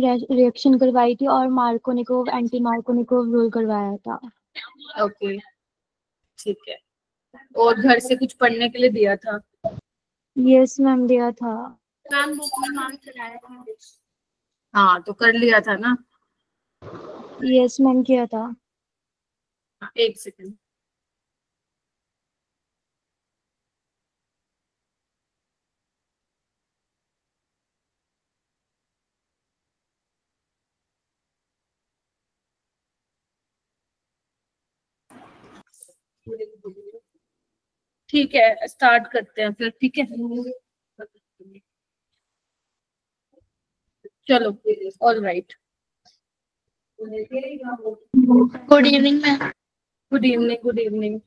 Reaction करवाई थी और मार्कोनिकोव एंटी मार्कोनिकोव रूल करवाया था। ओके ठीक है। और घर से कुछ पढ़ने के लिए दिया था? यस मैम, दिया था मैम, बुक में मार्क चलाया था। हाँ तो कर लिया था ना? यस मैम, किया था। एक सेकंड। ठीक है, स्टार्ट करते हैं फिर। ठीक है चलो, all right. Good evening ma'am. Good evening, good evening.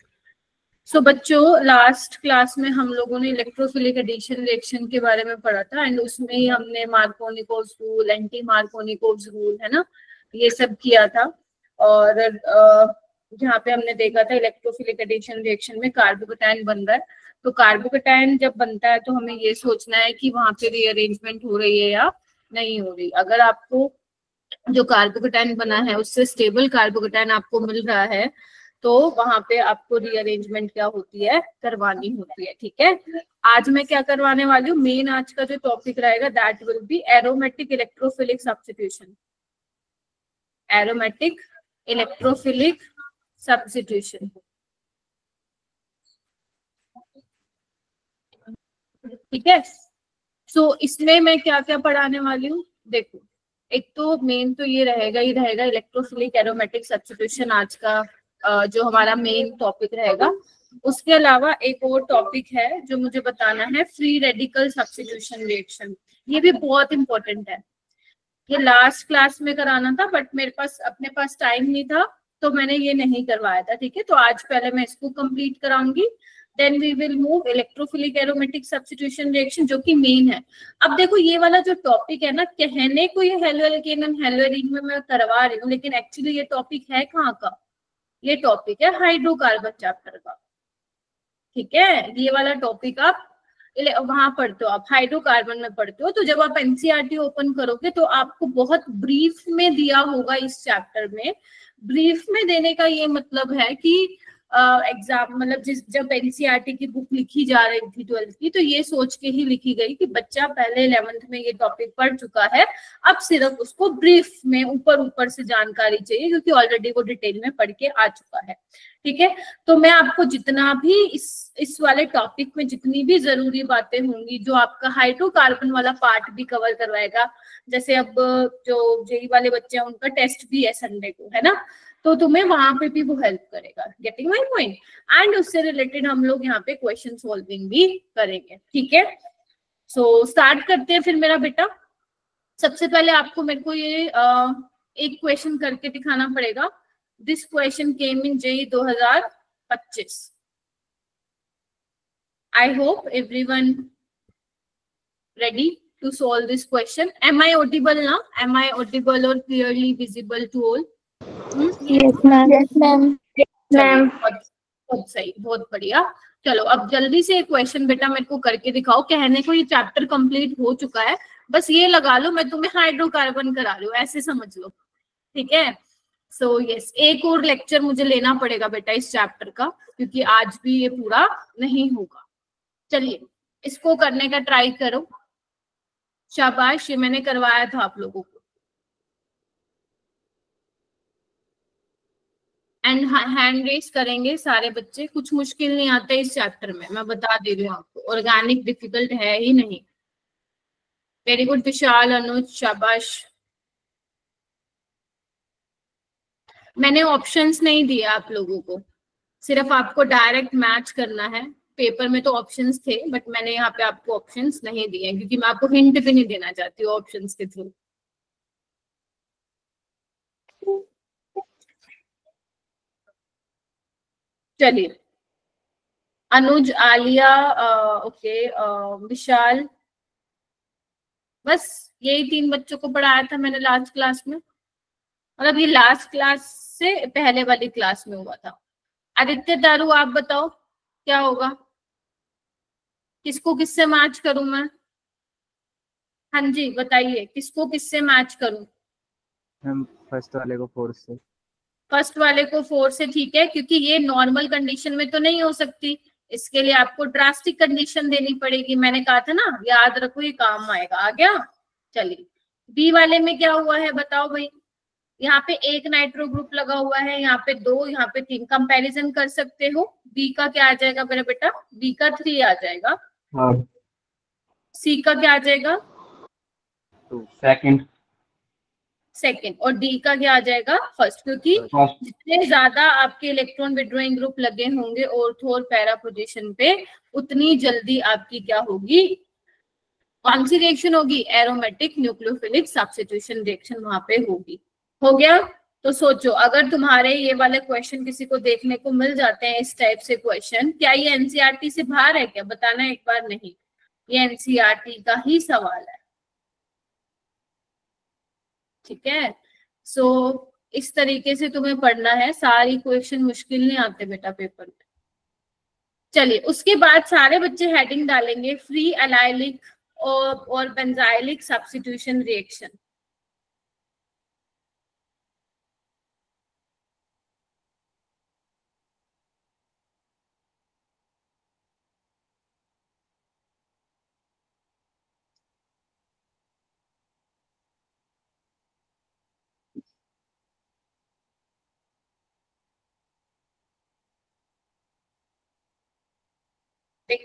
So बच्चों, लास्ट क्लास में हम लोगों ने इलेक्ट्रोफिलिक एडिशन रिएक्शन के बारे में पढ़ा था एंड उसमें ही हमने Markovnikov's rule, anti Markovnikov's rule, है ना, ये सब किया था। और जहाँ पे हमने देखा था इलेक्ट्रोफिलिक एडिशन रिएक्शन में कार्बोकैटायन बन रहा है, तो कार्बोकैटायन जब बनता है तो हमें ये सोचना है कि वहां पे रीअरेंजमेंट हो रही है या नहीं हो रही। अगर आपको जो कार्बोकैटायन बना है उससे स्टेबल कार्बोकैटायन आपको मिल रहा है तो वहां पे आपको रीअरेंजमेंट क्या होती है, करवानी होती है। ठीक है, आज मैं क्या करवाने वाली हूँ, मेन आज का जो टॉपिक रहेगा that will B aromatic electrophilic substitution. Aromatic electrophilic substitution, ठीक है। सो इसमें मैं क्या क्या पढ़ाने वाली हूँ, देखो, एक तो मेन तो ये रहेगा ही रहेगा इलेक्ट्रोफिलिक एरोमेटिक सब्स्टिट्यूशन आज का जो हमारा मेन टॉपिक रहेगा। उसके अलावा एक और टॉपिक है जो मुझे बताना है, फ्री रेडिकल सब्स्टिट्यूशन रिएक्शन। ये भी बहुत इंपॉर्टेंट है। ये लास्ट क्लास में कराना था बट मेरे पास अपने पास टाइम नहीं था तो मैंने ये नहीं करवाया था। ठीक है, तो आज पहले मैं इसको कंप्लीट कराऊंगी, then we will move electrophilic aromatic substitution reaction जो कि मेन है। अब देखो, ये वाला जो टॉपिक है ना, कहने को ये halo alkane and hello arene में मैं करवा रही हूँ, लेकिन एक्चुअली ये टॉपिक है कहाँ का, ये टॉपिक है हाइड्रोकार्बन चैप्टर का। ठीक है, ये वाला टॉपिक आप वहां पढ़ते हो, आप हाइड्रोकार्बन में पढ़ते हो। तो जब आप एनसीईआरटी ओपन करोगे तो आपको बहुत ब्रीफ में दिया होगा इस चैप्टर में। ब्रीफ में देने का ये मतलब है कि एग्जाम मतलब जब एनसीईआरटी की बुक लिखी जा रही थी 12th की, तो ये सोच के ही लिखी गई कि बच्चा पहले 11th में ये टॉपिक पढ़ चुका है, अब सिर्फ उसको ब्रीफ में ऊपर ऊपर से जानकारी चाहिए क्योंकि ऑलरेडी वो डिटेल में पढ़ के आ चुका है। ठीक है, तो मैं आपको जितना भी इस वाले टॉपिक में जितनी भी जरूरी बातें होंगी, जो आपका हाइड्रोकार्बन वाला पार्ट भी कवर करवाएगा, जैसे अब जो जेई वाले बच्चे हैं उनका टेस्ट भी है संडे को, है ना, तो तुम्हें वहां पे भी वो हेल्प करेगा। Getting my point? एंड उससे रिलेटेड हम लोग यहाँ पे क्वेश्चन सॉल्विंग भी करेंगे। ठीक है, सो स्टार्ट करते हैं फिर मेरा बेटा। सबसे पहले आपको मेरे को ये एक क्वेश्चन करके दिखाना पड़ेगा। This question came in JEE 2025। I hope everyone ready to solve this question. Am I audible now? Am I audible or clearly visible to all? Yes ma'am. Yes ma'am. Ma'am, बहुत सही, बहुत बढ़िया। चलो अब जल्दी से एक क्वेश्चन बेटा मेरे को करके दिखाओ। कहने को ये चैप्टर कंप्लीट हो चुका है, बस ये लगा लो मैं तुम्हें हाइड्रोकार्बन करा रही हूँ, ऐसे समझ लो। ठीक है, सो यस, एक और लेक्चर मुझे लेना पड़ेगा बेटा इस चैप्टर का, क्योंकि आज भी ये पूरा नहीं होगा। चलिए इसको करने का ट्राई करो। शाबाश, ये मैंने करवाया था आप लोगों को। एंड हैंड रेस करेंगे सारे बच्चे, कुछ मुश्किल नहीं आता इस चैप्टर में, मैं बता दे रही हूँ आपको। ऑर्गेनिक डिफिकल्ट है ही नहीं। वेरी गुड विशाल, अनुज, शाबाश। मैंने ऑप्शंस नहीं दिए आप लोगों को, सिर्फ आपको डायरेक्ट मैच करना है। पेपर में तो ऑप्शंस थे बट मैंने यहाँ पे आपको ऑप्शंस नहीं दिए क्योंकि मैं आपको हिंट भी नहीं देना चाहती हूँ ऑप्शंस के थ्रू। चलिए, अनुज, आलिया, ओके, विशाल, बस यही 3 बच्चों को पढ़ाया था मैंने लास्ट क्लास में। मतलब ये लास्ट क्लास से पहले वाली क्लास में हुआ था। आदित्य दारू, आप बताओ क्या होगा, किसको किससे मैच करूं मैं? हाँ जी बताइए, किसको किससे मैच करूं? मैम फर्स्ट वाले को 4 से। फर्स्ट वाले को 4 से, ठीक है, क्योंकि ये नॉर्मल कंडीशन में तो नहीं हो सकती, इसके लिए आपको ड्रास्टिक कंडीशन देनी पड़ेगी। मैंने कहा था ना, याद रखो, ये काम आएगा। आ गया? चलिए, बी वाले में क्या हुआ है बताओ भाई। यहाँ पे एक नाइट्रो ग्रुप लगा हुआ है, यहाँ पे 2, यहाँ पे 3। कंपैरिजन कर सकते हो। बी का क्या आ जाएगा मेरा बेटा? बी का 3 आ जाएगा। सी का क्या आ जाएगा? 2 सेकंड। और डी का क्या आ जाएगा? फर्स्ट, क्योंकि जितने ज्यादा आपके इलेक्ट्रॉन विड्रॉइंग ग्रुप लगे होंगे ऑर्थो और पैरा पोजीशन पे, उतनी जल्दी आपकी क्या होगी? कौन सी रिएक्शन होगी? एरोमेटिक न्यूक्लियोफिलिक सब्स्टिट्यूशन रिएक्शन वहां पे होगी। हो गया? तो सोचो, अगर तुम्हारे ये वाले क्वेश्चन किसी को देखने को मिल जाते हैं, इस टाइप से क्वेश्चन, क्या ये एनसीईआरटी से बाहर है क्या? बताना एक बार। नहीं, ये एनसीईआरटी का ही सवाल है। ठीक है, सो इस तरीके से तुम्हें पढ़ना है। सारी क्वेश्चन मुश्किल नहीं आते बेटा पेपर में। चलिए, उसके बाद सारे बच्चे हेडिंग डालेंगे फ्री एलाइलिक और बेंजाइलिक सब्स्टिट्यूशन रिएक्शन।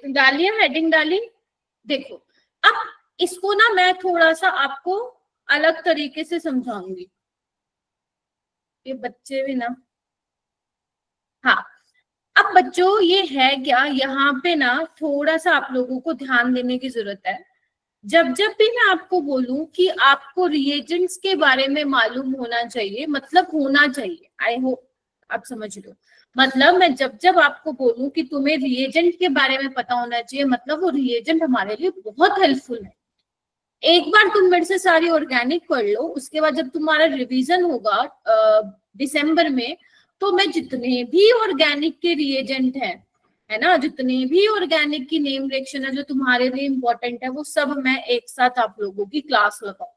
डालिए, हेडिंग डाली। देखो, अब इसको ना मैं थोड़ा सा आपको अलग तरीके से समझाऊंगी, ये बच्चे भी ना। हाँ, अब बच्चों ये है क्या, यहाँ पे ना थोड़ा सा आप लोगों को ध्यान देने की जरूरत है। जब जब भी मैं आपको बोलूं कि आपको रिएजेंट्स के बारे में मालूम होना चाहिए, मतलब होना चाहिए, आई होप आप समझ लो। मतलब मैं जब जब आपको बोलूं कि तुम्हें रिएजेंट के बारे में पता होना चाहिए, मतलब वो रिएजेंट हमारे लिए बहुत हेल्पफुल है। एक बार तुम मेरे से सारी ऑर्गेनिक पढ़ लो, उसके बाद जब तुम्हारा रिवीजन होगा दिसंबर में, तो मैं जितने भी ऑर्गेनिक के रिएजेंट हैं, है ना, जितने भी ऑर्गेनिक की नेम रिएक्शन है जो तुम्हारे लिए इंपॉर्टेंट है, वो सब मैं एक साथ आप लोगों की क्लास लगाऊं।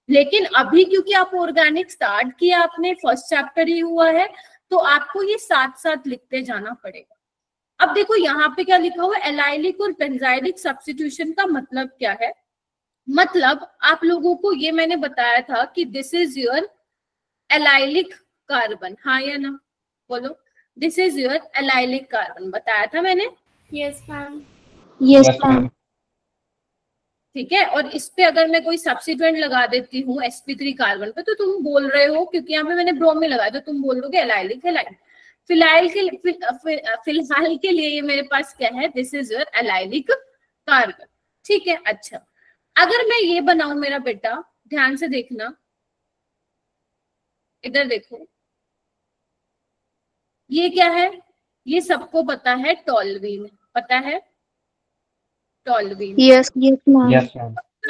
लेकिन अभी क्योंकि आप ऑर्गेनिक स्टार्ट किया, आपने फर्स्ट चैप्टर ही हुआ है, तो आपको ये साथ साथ लिखते जाना पड़ेगा। अब देखो यहाँ पे क्या लिखा हुआ है, एलाइलिक और बेंजाइलिक सब्स्टिट्यूशन का मतलब क्या है? मतलब आप लोगों को ये मैंने बताया था कि this is your allylic carbon, हाँ या ना? बोलो, this is your allylic carbon, बताया था मैंने? Yes ma'am. Yes ma'am. ठीक है, और इस पे अगर मैं कोई सब्स्टिट्यूएंट लगा देती हूँ sp3 कार्बन पे, तो तुम बोल रहे हो, क्योंकि यहाँ पे मैंने ब्रोमीन लगाया, तो तुम बोल दोगे एलाइलिक एलाइलिक। फिलहाल के लिए ये मेरे पास क्या है, this is your allylic carbon. ठीक है, अच्छा, अगर मैं ये बनाऊं मेरा बेटा, ध्यान से देखना, इधर देखो, ये क्या है? ये सबको पता है, टॉल्यूइन, पता है टॉल्यूइन? Yes yes ma'am.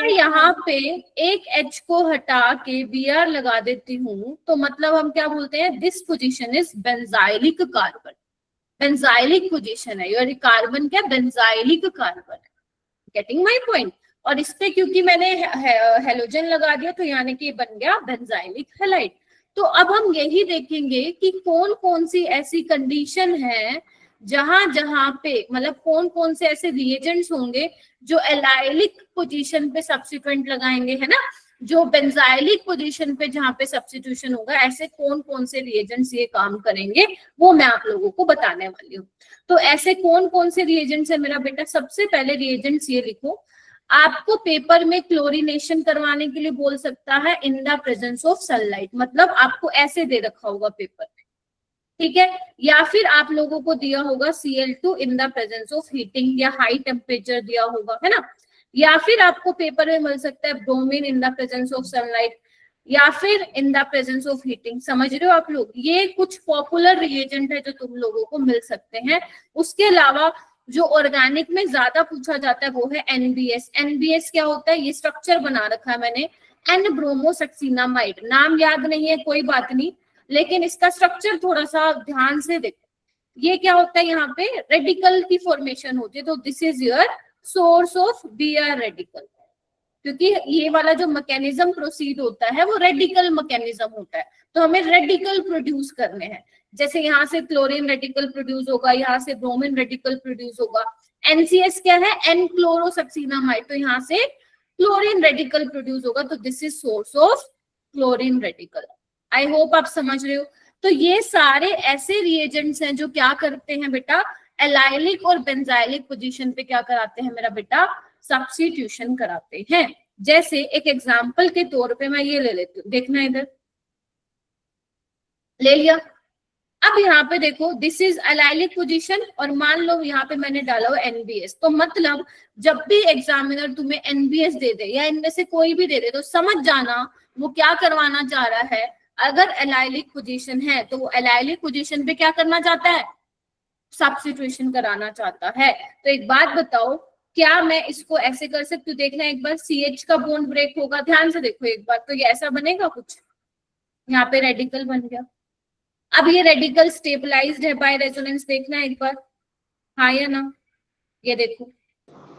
यहाँ पे एक H को हटा के Br लगा देती हूँ, तो मतलब हम क्या बोलते हैं, this position is benzylic carbon. Benzylic position है, और कार्बन क्या, बेंजाइलिक कार्बन है। Getting my point? और इस पे क्योंकि मैंने हेलोजन लगा दिया, तो यानी कि बन गया बेंजाइलिक हैलाइड। तो अब हम यही देखेंगे कि कौन कौन सी ऐसी कंडीशन है जहां जहां पे, मतलब कौन कौन से ऐसे रिएजेंट्स होंगे जो एलाइलिक पोजीशन पे सब्स्टिट्यूएंट लगाएंगे, है ना, जो बेंजाइलिक पोजीशन पे जहां पे सब्स्टिट्यूशन होगा, ऐसे कौन कौन से रिएजेंट्स ये काम करेंगे, वो मैं आप लोगों को बताने वाली हूँ। तो ऐसे कौन कौन से रिएजेंट्स है मेरा बेटा? सबसे पहले रिएजेंट्स ये लिखो, आपको पेपर में क्लोरीनेशन करवाने के लिए बोल सकता है इन द प्रेजेंस ऑफ सनलाइट, मतलब आपको ऐसे दे रखा होगा पेपर में, ठीक है, या फिर आप लोगों को दिया होगा Cl2 in the presence of heating, या हाई टेम्परेचर दिया होगा, है ना, या फिर आपको पेपर में मिल सकता है bromine in the presence of sunlight, या फिर इन द प्रेजेंस ऑफ हीटिंग। समझ रहे हो आप लोग? ये कुछ पॉपुलर रिएजेंट है जो तुम लोगों को मिल सकते हैं। उसके अलावा जो ऑर्गेनिक में ज्यादा पूछा जाता है वो है NBS। NBS क्या होता है? ये स्ट्रक्चर बना रखा है मैंने, एन ब्रोमोसक्सिनामाइड। नाम याद नहीं है, कोई बात नहीं, लेकिन इसका स्ट्रक्चर थोड़ा सा ध्यान से देखो। ये क्या होता है, यहाँ पे रेडिकल की फॉर्मेशन होती है, तो this is your source of Br radical. क्योंकि ये वाला जो मैकेनिज्म प्रोसीड होता है वो रेडिकल मैकेनिज्म होता है, तो हमें रेडिकल प्रोड्यूस करने हैं। जैसे यहाँ से क्लोरीन रेडिकल प्रोड्यूस होगा, यहाँ से ब्रोमीन रेडिकल प्रोड्यूस होगा। NCS क्या है, एन क्लोरोसक्सीनामाइड, तो यहाँ से क्लोरीन रेडिकल प्रोड्यूस होगा, तो this is source of chlorine radical. I hope आप समझ रहे हो। तो ये सारे ऐसे रिएजेंट्स हैं जो क्या करते हैं बेटा, एलाइलिक और बेंजाइलिक पोजीशन पे क्या कराते हैं मेरा बेटा, सब्स्टिट्यूशन कराते हैं। जैसे एक एग्जांपल के तौर पे मैं ये ले लेती हूँ, देखना इधर, ले लिया। अब यहाँ पे देखो, दिस इज एलाइलिक पोजीशन और मान लो यहाँ पे मैंने डाला हुआ NBS, तो मतलब जब भी एग्जामिनर तुम्हें NBS दे दे या इनमें से कोई भी दे दे, तो समझ जाना वो क्या करवाना चाह रहा है। अगर एलाइलिक पोजीशन है तो वो एलाइलिक पोजीशन पे क्या करना चाहता है, सब्स्टिट्यूशन कराना चाहता है। तो एक बात बताओ, क्या मैं इसको ऐसे कर सकती हूँ, देखना एक बार, CH का बॉन्ड ब्रेक होगा, ध्यान से देखो एक बार, तो ये ऐसा बनेगा कुछ, यहाँ पे रेडिकल बन गया। अब ये रेडिकल स्टेबलाइज्ड है बाय रेजोनेंस, देखना एक बार, हाँ या ना, ये देखो,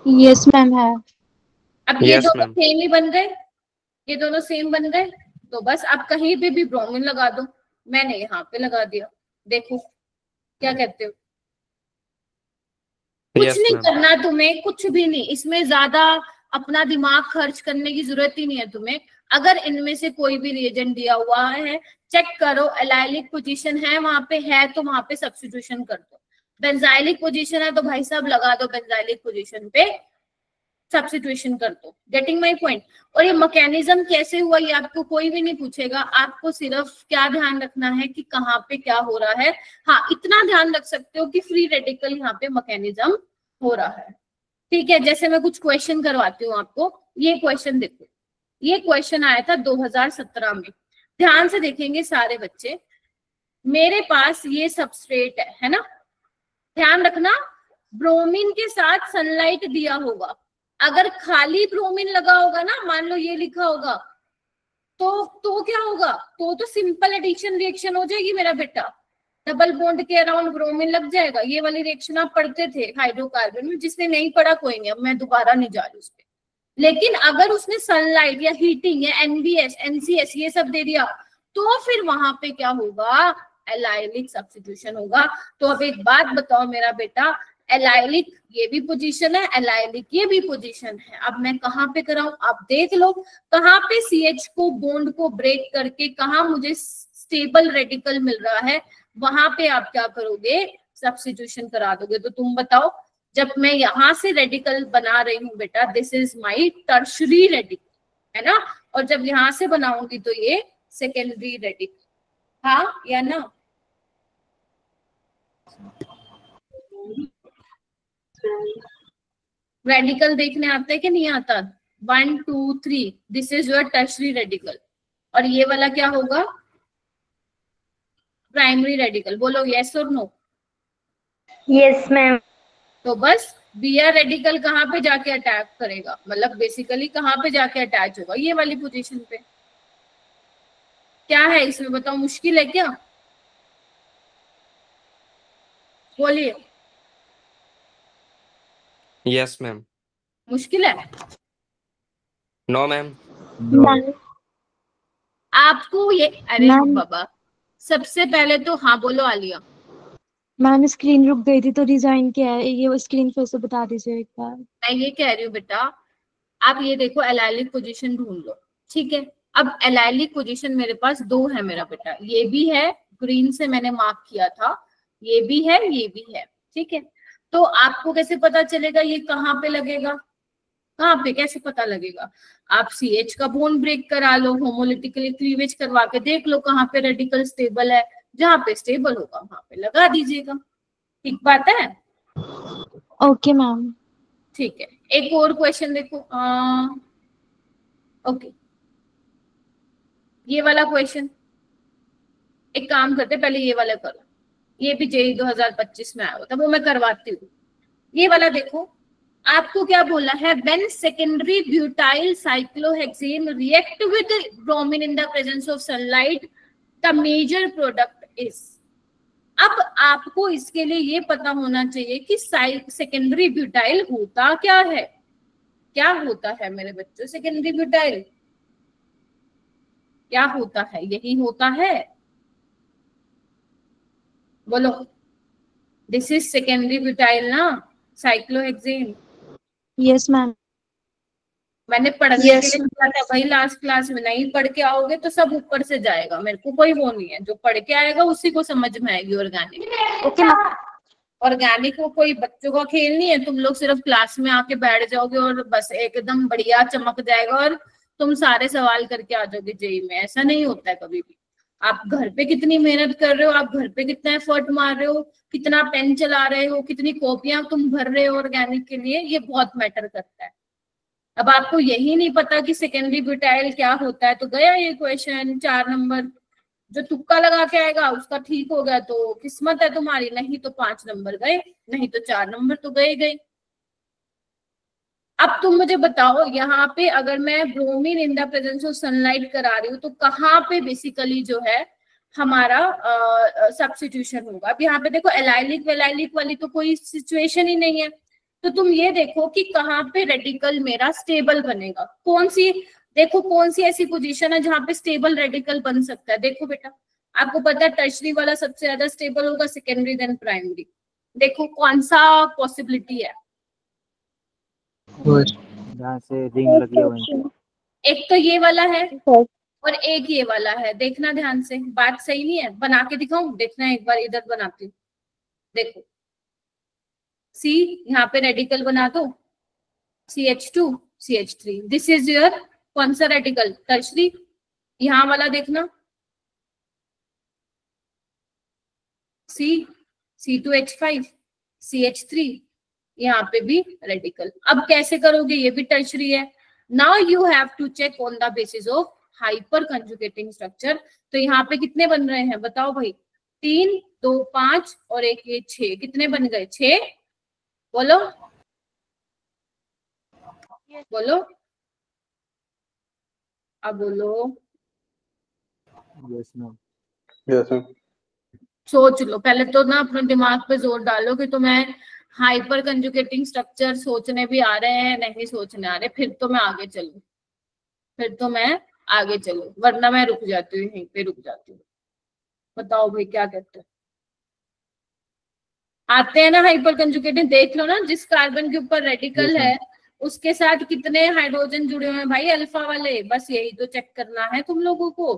यस मैम है। अब ये दोनों सेम ही बन गए, ये दोनों सेम बन गए, तो बस अब कहीं पे भी ब्रोमीन लगा दो, मैंने यहाँ पे लगा दिया, देखो क्या कहते हो। कुछ नहीं करना तुम्हें, कुछ भी नहीं, इसमें ज्यादा अपना दिमाग खर्च करने की जरूरत ही नहीं है तुम्हें। अगर इनमें से कोई भी रिएजेंट दिया हुआ है, चेक करो, एलाइलिक पोजीशन है वहां पे, है तो वहां पे सब्स्टिट्यूशन कर दो। बेंजाइलिक पोजीशन है तो भाई साहब लगा दो बेंजाइलिक पोजीशन पे सब्स्टिट्यूशन कर दो। Getting my point. और ये मैकेनिज्म कैसे हुआ ये आपको कोई भी नहीं पूछेगा, आपको सिर्फ क्या ध्यान रखना है कि कहाँ पे क्या हो रहा है। हाँ, इतना ध्यान रख सकते हो कि फ्री रेडिकल यहाँ पे मैकेनिज्म हो रहा है, ठीक है। जैसे मैं कुछ क्वेश्चन करवाती हूँ आपको, ये क्वेश्चन देखो, ये क्वेश्चन आया था 2017 में, ध्यान से देखेंगे सारे बच्चे। मेरे पास ये सबस्ट्रेट है ना, ध्यान रखना, ब्रोमीन के साथ सनलाइट दिया होगा। अगर खाली ब्रोमीन लगा होगा ना, मान लो ये लिखा होगा, तो क्या होगा, तो सिंपल एडिशन रिएक्शन हो जाएगी मेरा बेटा, डबल बॉन्ड के अराउंड ब्रोमीन लग जाएगा। ये वाली रिएक्शन आप पढ़ते थे हाइड्रोकार्बन में, जिसने नहीं पढ़ा कोई नहीं, अब मैं दोबारा नहीं जा रही उस पर। लेकिन अगर उसने सनलाइट या हीटिंग या NBS NCS ये सब दे दिया, तो फिर वहां पे क्या होगा, एलाइलिक सब्स्टिट्यूशन होगा। तो अब एक बात बताओ मेरा बेटा, एलाइलिक ये भी पोजीशन है, एलाइलिक ये भी पोजीशन है, अब मैं कहाँ पे कराऊं, आप देख लो कहाँ पे CH को बॉन्ड को ब्रेक करके कहाँ मुझे स्टेबल रेडिकल मिल रहा है, वहां पे आप क्या करोगे, सब्स्टिट्यूशन करा दोगे। तो तुम बताओ, जब मैं यहाँ से रेडिकल बना रही हूँ बेटा, this is my tertiary radical, है ना, और जब यहाँ से बनाऊंगी तो ये सेकेंडरी रेडिकल, हाँ या ना। रेडिकल देखने आता है कि नहीं आता, 1 2 3, this is your tertiary radical, और ये वाला क्या होगा, प्राइमरी रेडिकल। बोलो यस और नो। Yes ma'am. तो बस Br रेडिकल कहाँ पे जाके अटैक करेगा, मतलब बेसिकली कहाँ पे जाके अटैच होगा, ये वाली पोजीशन पे। क्या है इसमें बताओ, मुश्किल है क्या, बोलिए। Yes ma'am. मुश्किल है? No ma'am. आपको ये, अरे बाबा, सबसे पहले तो हाँ बोलो आलिया। मैम स्क्रीन रुक गई थी तो डिजाइन क्या है, ये स्क्रीन फिर से बता दीजिए एक बार। मैं ये कह रही हूँ बेटा, आप ये देखो, एलाइलिक पोजीशन ढूंढ लो, ठीक है। अब एलाइलिक पोजीशन मेरे पास दो है मेरा बेटा, ये भी है, ग्रीन से मैंने मार्क किया था, ये भी है, ये भी है, ठीक है। तो आपको कैसे पता चलेगा ये कहाँ पे लगेगा, कहाँ पे कैसे पता लगेगा, आप CH का बॉन्ड ब्रेक करा लो, होमोलिटिकली क्लीवेज करवा के देख लो कहाँ पे रेडिकल स्टेबल है, जहाँ पे स्टेबल होगा वहां पे लगा दीजिएगा, ठीक बात है। Okay ma'am. ठीक है, एक और क्वेश्चन देखो, ओके, ये वाला क्वेश्चन, एक काम करते पहले ये वाला करो, ये भी JEE 2025 में आया हुआ था, वो मैं करवाती हूँ। ये वाला देखो, आपको क्या बोला है, when secondary butyl cyclohexane react with bromine in the presence of sunlight, the major product is. अब आपको इसके लिए ये पता होना चाहिए कि सेकेंडरी ब्यूटाइल होता क्या है, क्या होता है मेरे बच्चों सेकेंडरी ब्यूटाइल? क्या होता है? यही होता है, बोलो। दिस इज सेकेंडरी ब्यूटाइल ना, साइक्लोहेक्सेन। Yes ma'am. मैंने पढ़ने के Yes, लिए किया था भाई लास्ट क्लास में, नहीं पढ़ के आओगे तो सब ऊपर से जाएगा, मेरे को कोई वो नहीं है, जो पढ़ के आएगा उसी को समझ में आएगी ऑर्गेनिक। okay, ma'am. ऑर्गेनिक को कोई बच्चों का खेल नहीं है, तुम लोग सिर्फ क्लास में आके बैठ जाओगे और बस एकदम बढ़िया चमक जाएगा और तुम सारे सवाल करके आ जाओगे जेई में। ऐसा नहीं होता है कभी भी। आप घर पे कितनी मेहनत कर रहे हो, आप घर पे कितना एफर्ट मार रहे हो, कितना पेन चला रहे हो, कितनी कॉपियां तुम भर रहे हो ऑर्गेनिक के लिए, ये बहुत मैटर करता है। अब आपको यही नहीं पता कि सेकेंडरी ब्यूटाइल क्या होता है, तो गया ये क्वेश्चन 4 नंबर। जो तुक्का लगा के आएगा उसका ठीक हो गया तो किस्मत है तुम्हारी, नहीं तो 5 नंबर गए, नहीं तो 4 नंबर तो गए गए। अब तुम मुझे बताओ, यहाँ पे अगर मैं bromine in the presence of sunlight करा रही हूँ तो कहाँ पे बेसिकली जो है हमारा सब्स्टिट्यूशन होगा? अब यहाँ पे देखो एलाइलिक वेलाइलिक वाली तो कोई सिचुएशन ही नहीं है, तो तुम ये देखो कि कहाँ पे रेडिकल मेरा स्टेबल बनेगा। कौन सी, देखो कौन सी ऐसी पोजीशन है जहाँ पे स्टेबल रेडिकल बन सकता है। देखो बेटा, आपको पता है टर्शरी वाला सबसे ज्यादा स्टेबल होगा, सेकेंडरी देन प्राइमरी। देखो कौन सा पॉसिबिलिटी है? जहाँ से रिंग लगी है वहीं। एक तो ये वाला है और एक ये वाला है। देखना ध्यान से, बात सही नहीं है, बना के दिखाऊं? देखना एक बार, इधर बनाती हूँ। देखो सी, यहाँ पे रेडिकल बना दो, CH2 CH3, this is your कौन सा रेडिकल? टर्शरी। यहाँ वाला देखना, C2H5 CH3, यहाँ पे भी रेडिकल। अब कैसे करोगे? ये भी टर्शरी है। Now you have to check on the basis of hyper conjugating structure. तो यहाँ पे कितने बन रहे हैं बताओ भाई? 3 2 5 और एक ये 6, कितने बन गए? 6। बोलो बोलो, अब बोलो। Yes ma'am. Yes ma'am. सोच लो पहले तो ना, अपने दिमाग पे जोर डालो कि तुम्हें हाइपर कंजुगेटिंग स्ट्रक्चर सोचने भी आ रहे हैं, नहीं सोचने आ रहे, फिर तो मैं आगे चलूं, फिर तो मैं आगे चलूं, वरना मैं रुक जाती हूँ, यहीं पे रुक जाती हूँ। बताओ भाई क्या कहते हैं? आते हैं ना हाइपर कंजुगेटिंग? देख लो ना, जिस कार्बन के ऊपर रेडिकल है उसके साथ कितने हाइड्रोजन जुड़े हुए हैं भाई, अल्फा वाले। बस यही तो चेक करना है तुम लोगों को।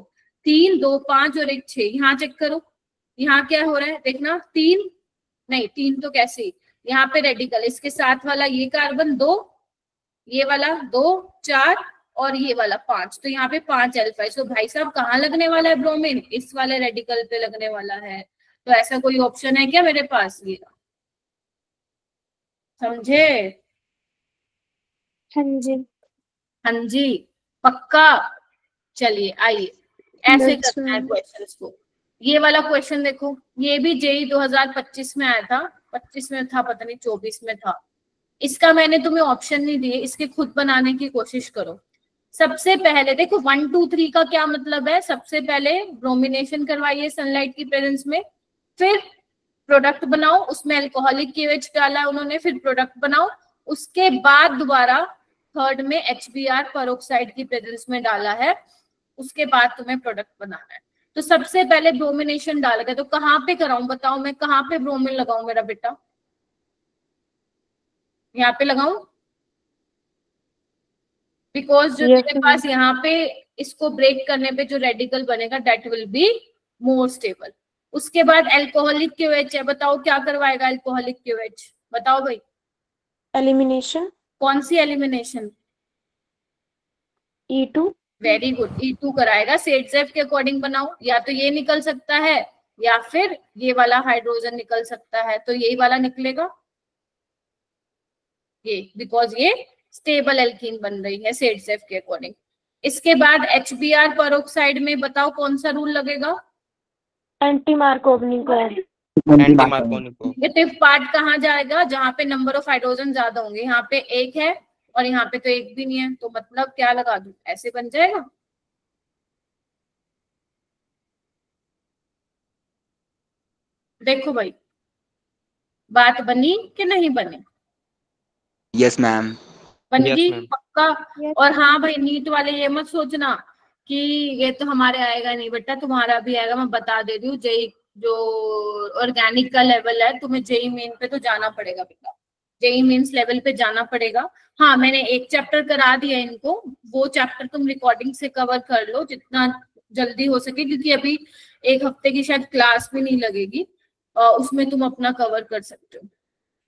3 2 5 और एक 6। यहाँ चेक करो, यहाँ क्या हो रहा है देखना। 3 नहीं, 3 तो कैसे, यहाँ पे रेडिकल, इसके साथ वाला ये कार्बन 2, ये वाला 2 4 और ये वाला 5, तो यहाँ पे 5 अल्फा। तो भाई साहब कहाँ लगने वाला है ब्रोमीन? इस वाले रेडिकल पे लगने वाला है। तो ऐसा कोई ऑप्शन है क्या मेरे पास? ये समझे? हाँ जी। हाँ जी, पक्का। चलिए आइए, ऐसे That's करना है right. क्वेश्चंस को। ये वाला क्वेश्चन देखो, ये भी जेई 2025 में आया था, 25 में था पता नहीं, 24 में था। इसका मैंने तुम्हें ऑप्शन नहीं दिए, इसके खुद बनाने की कोशिश करो। सबसे पहले देखो 1 2 3 का क्या मतलब है? सबसे पहले ब्रोमिनेशन करवाइए सनलाइट की प्रेजेंस में, फिर प्रोडक्ट बनाओ, उसमें अल्कोहलिक KOH डाला है उन्होंने, फिर प्रोडक्ट बनाओ, उसके बाद दोबारा थर्ड में HBr पेरोक्साइड की प्रेजेंस में डाला है, उसके बाद तुम्हें प्रोडक्ट बनाना है। तो सबसे पहले ब्रोमिनेशन डाल गए, तो कहाँ पे कराऊं बताओ? मैं कहाँ पे ब्रोमिन लगाऊं मेरा बेटा? यहाँ पे लगाऊं? बिकॉज जो Yes, तेरे ma'am. पास यहाँ पे इसको ब्रेक करने पे जो रेडिकल बनेगा that will be more stable. उसके बाद अल्कोहलिक KOH है, बताओ क्या करवाएगा अल्कोहलिक KOH? बताओ भाई। Elimination. कौन सी elimination? E2. Very good, E2 कराएगा। सेटजेफ के अकॉर्डिंग बनाओ, या तो ये निकल सकता है या फिर ये वाला हाइड्रोजन निकल सकता है, तो यही वाला निकलेगा ये, बिकॉज ये स्टेबल एल्कीन बन रही है सेटजेफ के अकॉर्डिंग। इसके बाद HBr पेरोक्साइड में बताओ कौन सा रूल लगेगा? Anti-Markovnikov. एंटी-मार्कोनिको। नेगेटिव पार्ट कहाँ जाएगा? जहाँ पे नंबर ऑफ हाइड्रोजन ज्यादा होंगे। यहाँ पे एक है और यहाँ पे तो एक भी नहीं है, तो मतलब क्या लगा दूं? ऐसे बन जाएगा। देखो भाई, बात बनी कि नहीं बनी? Yes ma'am. बन Yes, गई ma'am. पक्का। Yes. और हाँ भाई, नीट वाले ये मत सोचना कि ये तो हमारे आएगा नहीं बेटा, तुम्हारा भी आएगा। मैं बता दे रही हूँ, जेई जो ऑर्गेनिक का लेवल है, तुम्हें जेई मेन पे तो जाना पड़ेगा बेटा, जेई मेंस लेवल पे जाना पड़ेगा। हाँ, मैंने एक चैप्टर करा दिया इनको, वो चैप्टर तुम रिकॉर्डिंग से कवर कर लो जितना जल्दी हो सके, क्योंकि अभी एक हफ्ते की शायद क्लास भी नहीं लगेगी, उसमें तुम अपना कवर कर सकते हो।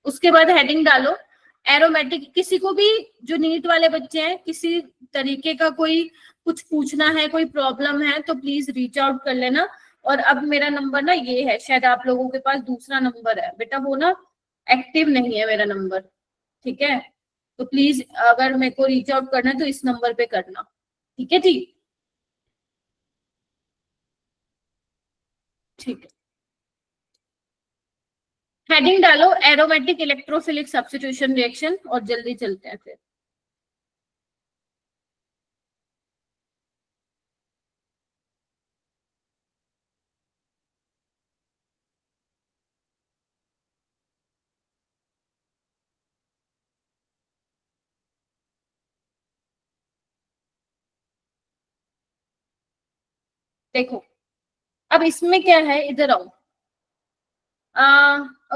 उसके बाद हेडिंग डालो एरोमेटिक। किसी को भी जो नीट वाले बच्चे हैं, किसी तरीके का कोई कुछ पूछना है, कोई प्रॉब्लम है, तो प्लीज रीच आउट कर लेना। और अब मेरा नंबर ना ये है, शायद आप लोगों के पास दूसरा नंबर है बेटा, वो ना एक्टिव नहीं है मेरा नंबर, ठीक है? तो प्लीज अगर मेरे को रीच आउट करना है तो इस नंबर पे करना, ठीक है? ठीक है। हेडिंग डालो एरोमेटिक इलेक्ट्रोफिलिक सब्स्टिट्यूशन रिएक्शन, और जल्दी चलते हैं फिर। देखो अब इसमें क्या है, इधर आओ।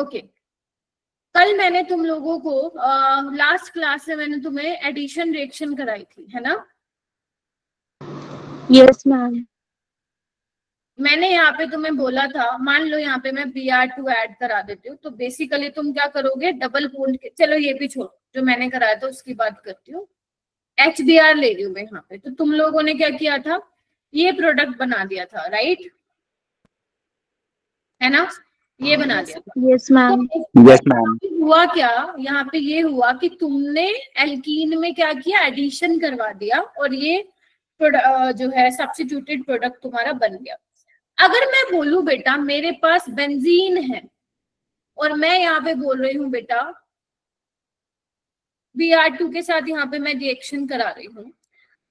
ओके, कल मैंने तुम लोगों को लास्ट क्लास में मैंने तुम्हें एडिशन रिएक्शन कराई थी, है ना? Yes, ma'am. मैंने यहाँ पे तुम्हें बोला था, मान लो यहाँ पे मैं Br2 ऐड करा देती हूँ, तो बेसिकली तुम क्या करोगे, डबल बॉन्ड के, चलो ये भी छोड़ो, जो मैंने कराया था उसकी बात करती हूँ। HBr ले रही हूँ मैं यहाँ पे। तो तुम लोगों ने क्या किया था, ये प्रोडक्ट बना दिया था, राइट? है ना? ये बना दिया था। Yes, ma'am. Yes, ma'am. हुआ क्या यहाँ पे, ये हुआ कि तुमने एल्कीन में क्या किया, एडिशन करवा दिया, और ये जो है सब्स्टिट्यूटेड प्रोडक्ट तुम्हारा बन गया। अगर मैं बोलूं बेटा मेरे पास बेंजीन है, और मैं यहाँ पे बोल रही हूँ बेटा Br2 के साथ यहाँ पे मैं रिएक्शन करा रही हूँ,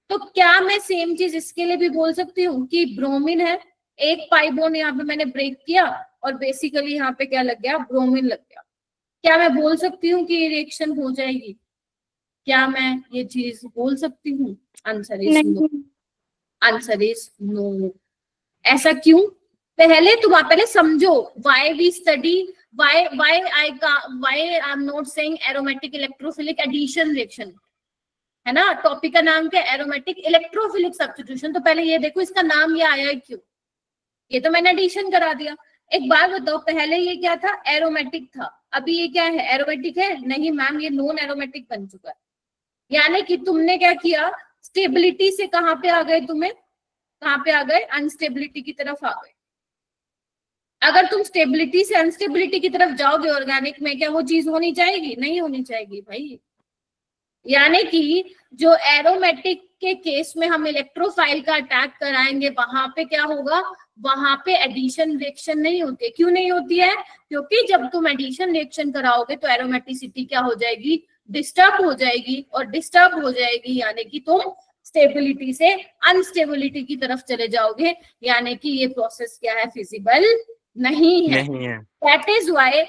तो क्या मैं सेम चीज इसके लिए भी बोल सकती हूँ कि ब्रोमीन है, एक पाई बॉन्ड यहाँ पे मैंने ब्रेक किया और बेसिकली यहाँ पे क्या लग गया, ब्रोमीन लग गया। क्या मैं बोल सकती हूँ कि ये रिएक्शन हो जाएगी? क्या मैं ये चीज बोल सकती हूँ? Answer is no. Answer is no. ऐसा क्यों? पहले समझो why we study, why I am not saying aromatic electrophilic addition reaction, है ना? टॉपिक का नाम क्या है, एरोमेटिक इलेक्ट्रोफिलिक सब्स्टिट्यूशन। तो पहले ये देखो इसका नाम ये आया है क्यों, ये तो मैंने एडिशन करा दिया। एक बात बताओ, पहले ये क्या था, एरोमेटिक था, अभी ये क्या है, एरोमेटिक है? नहीं मैम, ये नॉन एरोमेटिक बन चुका है। यानी कि तुमने क्या किया, स्टेबिलिटी से कहां पे आ गए, तुम्हें कहां पे आ गए, अनस्टेबिलिटी की तरफ आ गए। अगर तुम स्टेबिलिटी से अनस्टेबिलिटी की तरफ जाओगे ऑर्गेनिक में, क्या वो चीज होनी चाहिए? नहीं होनी चाहिए भाई। यानी कि जो एरोमेटिक के केस में हम इलेक्ट्रोफाइल का अटैक कराएंगे, वहां पे क्या होगा, वहां पे एडिशन रिएक्शन नहीं होती है। क्यों नहीं होती है? क्योंकि जब तुम एडिशन रिएक्शन कराओगे तो एरोमेटिसिटी क्या हो जाएगी, डिस्टर्ब हो जाएगी, और डिस्टर्ब हो जाएगी यानी कि तुम स्टेबिलिटी से अनस्टेबिलिटी की तरफ चले जाओगे, यानी कि ये प्रोसेस क्या है, फिजिबल नहीं है। That is why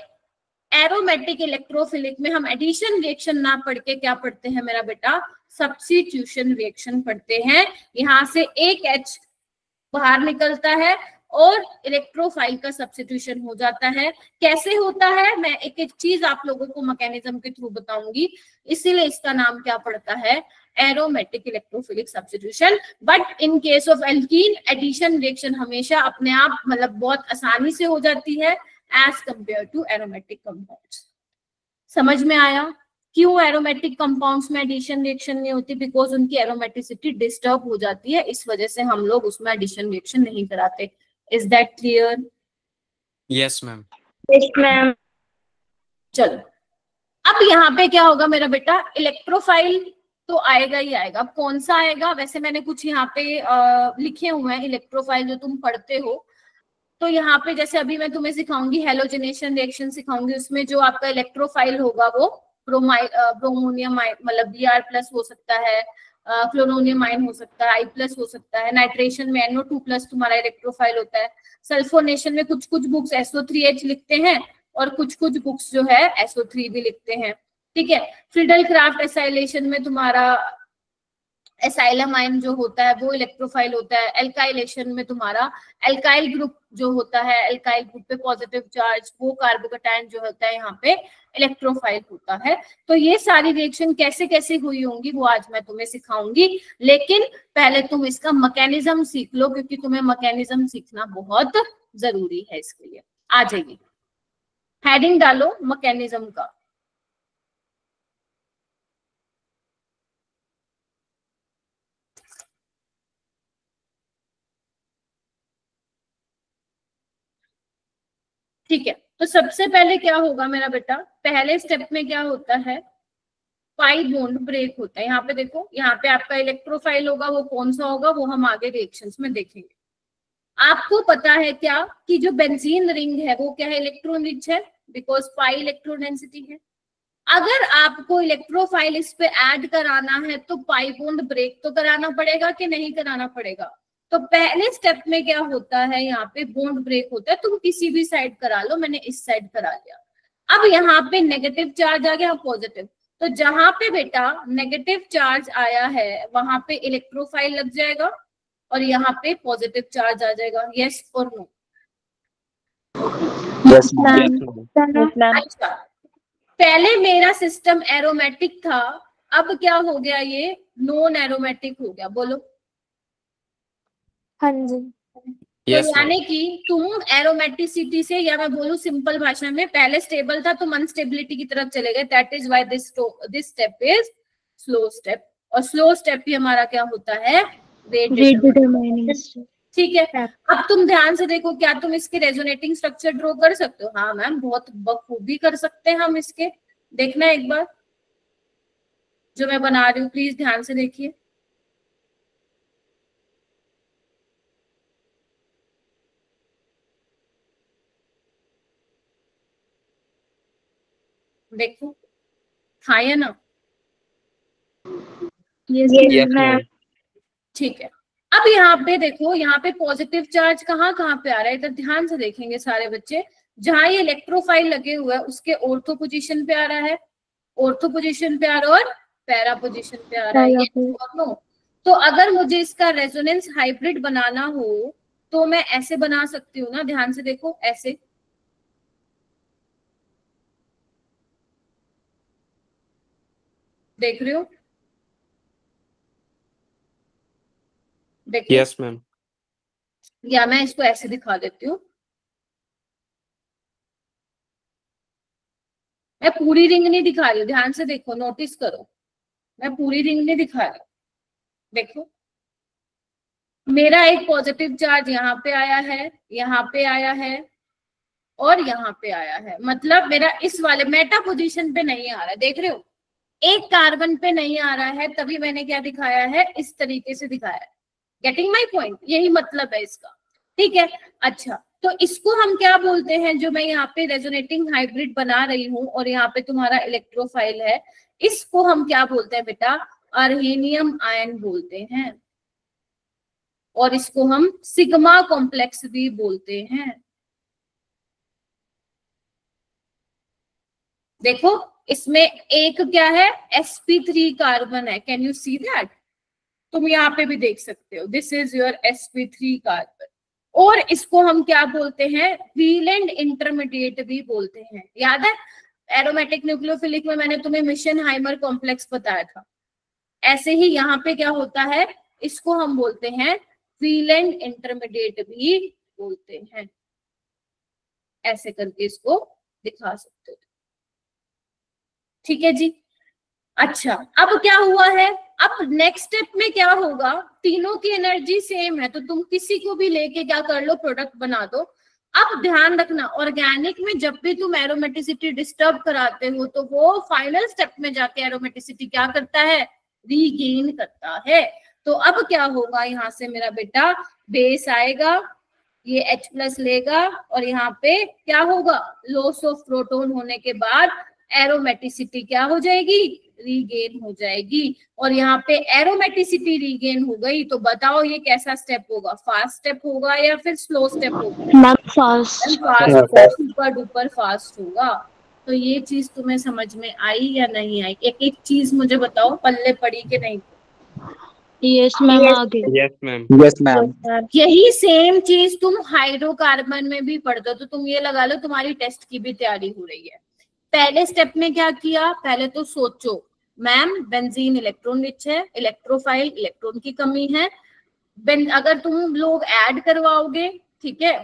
aromatic electrophilic में हम एडिशन रिएक्शन ना पढ़ के क्या पढ़ते हैं मेरा बेटा, सब्स्टिट्यूशन रिएक्शन पढ़ते हैं। यहाँ से एक H बाहर निकलता है और इलेक्ट्रोफाइल का सब्स्टिट्यूशन हो जाता है। कैसे होता है, मैं एक एक चीज आप लोगों को मैकेनिज्म के थ्रू बताऊंगी, इसीलिए इसका नाम क्या पड़ता है, aromatic electrophilic substitution. But in case of alkene addition reaction हमेशा अपने आप मतलब बहुत आसानी से हो जाती है as compare to aromatic compounds. समझ में आया क्यों एरोमेटिक कंपाउंड्स में एडिशन रिएक्शन नहीं होती? बिकॉज उनकी एरोमेटिसिटी डिस्टर्ब हो जाती है, इस वजह से हम लोग उसमें एडिशन रिएक्शन नहीं कराते। Is that clear? Yes ma'am. Yes ma'am. चलो अब यहाँ पे क्या होगा मेरा बेटा, इलेक्ट्रोफाइल तो आएगा ही आएगा। अब कौन सा आएगा, वैसे मैंने कुछ यहाँ पे लिखे हुए हैं इलेक्ट्रोफाइल जो तुम पढ़ते हो। तो यहाँ पे जैसे अभी मैं तुम्हें सिखाऊंगी हेलोजिनेशन रिएक्शन सिखाऊंगी, उसमें जो आपका इलेक्ट्रोफाइल होगा वो ब्रोमोनियम मतलब Br+ हो सकता है, क्लोरोनियम आयन हो सकता है, I+ हो सकता है। नाइट्रेशन में NO2+ तुम्हारा इलेक्ट्रोफाइल होता है। सल्फोनेशन में कुछ कुछ बुक्स SO3H लिखते हैं और कुछ कुछ बुक्स जो है SO3 भी लिखते हैं। ठीक है। फ्रीडल क्राफ्ट एसाइलेशन में तुम्हारा एसाइलम आयन जो होता है वो इलेक्ट्रोफाइल होता है। एल्काइलेशन में तुम्हारा एल्काइल ग्रुप जो होता है, एल्काइल ग्रुप पे पॉजिटिव चार्ज, वो कार्बोकैटायन जो होता है यहाँ पे इलेक्ट्रोफाइल होता है। तो ये सारी रिएक्शन कैसे कैसे हुई होंगी वो आज मैं तुम्हें सिखाऊंगी, लेकिन पहले तुम इसका मैकेनिज्म सीख लो, क्योंकि तुम्हें मैकेनिज्म सीखना बहुत जरूरी है। इसके लिए आ जाइए, हेडिंग डालो मैकेनिज्म का। ठीक है, तो सबसे पहले क्या होगा मेरा बेटा, पहले स्टेप में क्या होता है, पाई बॉन्ड ब्रेक होता है। यहाँ पे देखो, यहाँ पे आपका इलेक्ट्रोफाइल होगा, वो कौन सा होगा वो हम आगे रिएक्शंस में देखेंगे। आपको पता है क्या कि जो बेंजीन रिंग है वो क्या है, इलेक्ट्रॉन रिच है, बिकॉज पाई इलेक्ट्रॉन डेंसिटी है। अगर आपको इलेक्ट्रोफाइल इस पे ऐड कराना है तो पाई बॉन्ड ब्रेक तो कराना पड़ेगा कि नहीं कराना पड़ेगा। तो पहले स्टेप में क्या होता है, यहाँ पे बॉन्ड ब्रेक होता है। तुम किसी भी साइड करा लो, मैंने इस साइड करा लिया। अब यहाँ पे नेगेटिव चार्ज आ गया, पॉजिटिव, तो जहां पे बेटा नेगेटिव चार्ज आया है वहां पे इलेक्ट्रोफाइल लग जाएगा और यहाँ पे पॉजिटिव चार्ज आ जाएगा। यस और नो? Yes ma'am. अच्छा, पहले मेरा सिस्टम एरोमेटिक था, अब क्या हो गया, ये नॉन एरोमेटिक हो गया। बोलो। हाँ जी। Yes, तो यानी ma'am. कि तुम एरोमेटिसिटी से, या मैं बोलूं सिंपल भाषा में, पहले स्टेबल था तुम अनस्टेबिलिटी की तरफ चले गए। That is why this step is slow step. और स्लो स्टेप भी हमारा क्या होता है, रेट डिटरमाइनिंग। ठीक है, अब तुम ध्यान से देखो, क्या तुम इसके रेजोनेटिंग स्ट्रक्चर ड्रॉ कर सकते हो? हाँ मैम, बहुत बखूबी कर सकते हैं हम इसके। देखना एक बार जो मैं बना रही हूँ, प्लीज ध्यान से देखिए। देखो, हाँ या ना? Yes ma'am. ठीक है, अब यहाँ पे देखो, यहाँ पे पॉजिटिव चार्ज कहाँ कहाँ पे आ रहा है, इधर ध्यान से देखेंगे सारे बच्चे। जहां ये इलेक्ट्रोफाइल लगे हुए हैं उसके ऑर्थो पोजीशन पे आ रहा है, ऑर्थो पोजीशन पे आ रहा है, और पैरा पोजीशन पे आ रहा है। ये दोनों। तो अगर मुझे इसका रेजोनेंस हाइब्रिड बनाना हो तो मैं ऐसे बना सकती हूँ ना, ध्यान से देखो, ऐसे। देख रहे हो? देखो, Yes, ma'am. या मैं इसको ऐसे दिखा देती हूँ। मैं पूरी रिंग नहीं दिखा रही हूँ, ध्यान से देखो, नोटिस करो, मैं पूरी रिंग नहीं दिखा रही। देखो, मेरा एक पॉजिटिव चार्ज यहाँ पे आया है, यहाँ पे आया है और यहाँ पे आया है। मतलब मेरा इस वाले मेटा पोजीशन पे नहीं आ रहा है, देख रहे हो? एक कार्बन पे नहीं आ रहा है, तभी मैंने क्या दिखाया है, इस तरीके से दिखाया है। Getting my point? यही मतलब है इसका। ठीक है, अच्छा, तो इसको हम क्या बोलते हैं, जो मैं यहाँ पे रेजोनेटिंग हाइब्रिड बना रही हूँ और यहाँ पे तुम्हारा इलेक्ट्रोफाइल है, इसको हम क्या बोलते हैं बेटा, अर्हेनियम आयन बोलते हैं। और इसको हम सिग्मा कॉम्प्लेक्स भी बोलते हैं। देखो, इसमें एक क्या है, sp3 कार्बन है। Can you see that? तुम यहाँ पे भी देख सकते हो, this is your sp3 carbon. और इसको हम क्या बोलते हैं, व्हीलेंड इंटरमीडिएट भी बोलते हैं। याद है एरोमेटिक न्यूक्लियोफिलिक में मैंने तुम्हें मिशन हाइमर कॉम्प्लेक्स बताया था। ऐसे ही यहाँ पे क्या होता है, इसको हम बोलते हैं व्हीलेंड इंटरमीडिएट भी बोलते हैं। ऐसे करके इसको दिखा सकते हो। ठीक है जी। अच्छा, अब क्या हुआ है, अब नेक्स्ट स्टेप में क्या होगा, तीनों की एनर्जी सेम है तो तुम किसी को भी लेके क्या कर लो, प्रोडक्ट बना दो। अब ध्यान रखना, ऑर्गेनिक में जब भी तुम एरोमेटिसिटी डिस्टर्ब कराते हो तो वो फाइनल स्टेप में जाके एरोमेटिसिटी क्या करता है, रीगेन करता है। तो अब क्या होगा, यहाँ से मेरा बेटा बेस आएगा, ये H+ लेगा और यहाँ पे क्या होगा, लॉस ऑफ प्रोटॉन होने के बाद एरोमेटिसिटी क्या हो जाएगी, रीगेन हो जाएगी। और यहाँ पे एरोमेटिसिटी रीगेन हो गई तो बताओ ये कैसा स्टेप होगा, फास्ट स्टेप होगा या फिर स्लो स्टेप होगा? Ma'am fast. Super duper fast होगा। तो ये चीज तुम्हें समझ में आई या नहीं आई? एक एक चीज मुझे बताओ, पल्ले पड़ी कि नहीं? यस मैम, आ गई। Yes, ma'am. Yes, ma'am. यही सेम चीज तुम हाइड्रोकार्बन में भी पढ़ते हो, तो तुम ये लगा लो तुम्हारी टेस्ट की भी तैयारी हो रही है। पहले स्टेप में क्या किया, पहले तो सोचो मैम बेंजीन इलेक्ट्रॉन रिच है, इलेक्ट्रोफाइल इलेक्ट्रॉन की कमी है। अगर तुम लोग ऐड करवाओगे, ठीक है,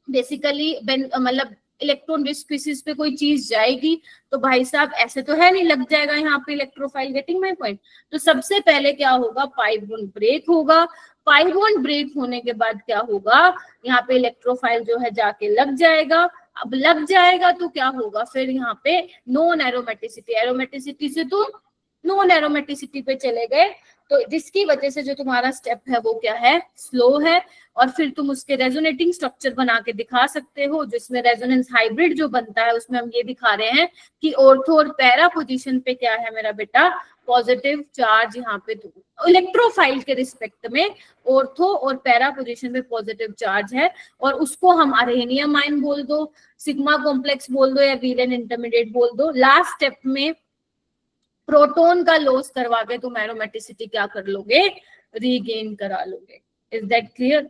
बेसिकली मतलब इलेक्ट्रॉन रिच स्पीसीज पे कोई चीज जाएगी तो भाई साहब ऐसे तो है नहीं लग जाएगा यहाँ पे इलेक्ट्रोफाइल, गेटिंग माय पॉइंट। तो सबसे पहले क्या होगा, पाई बॉन्ड ब्रेक होगा। पाई बॉन्ड ब्रेक होने के बाद क्या होगा, यहाँ पे इलेक्ट्रोफाइल जो है जाके लग जाएगा। अब लग जाएगा तो क्या होगा, फिर यहाँ पे नॉन एरोमेटिसिटी, एरोमेटिसिटी से तुम नॉन एरोमेटिसिटी पे चले गए, तो जिसकी वजह से जो तुम्हारा स्टेप है वो क्या है, स्लो है। और फिर तुम उसके रेजोनेटिंग स्ट्रक्चर बना के दिखा सकते हो, जिसमें रेजोनेंस हाइब्रिड जो बनता है उसमें हम ये दिखा रहे हैं कि ऑर्थो और पैरा पोजीशन पे क्या है मेरा बेटा, पॉजिटिव चार्ज। यहाँ पे इलेक्ट्रोफाइल के रिस्पेक्ट में ऑर्थो और पैरा पोजीशन पे पॉजिटिव चार्ज है, और उसको हम अरेनियम आयन बोल दो, सिग्मा कॉम्प्लेक्स बोल दो, या व्हीलन इंटरमीडिएट बोल दो। लास्ट स्टेप में प्रोटॉन का लॉस करवा के तुम एरोमेटिसिटी क्या कर लोगे, रीगेन करा लोगे। Is that clear?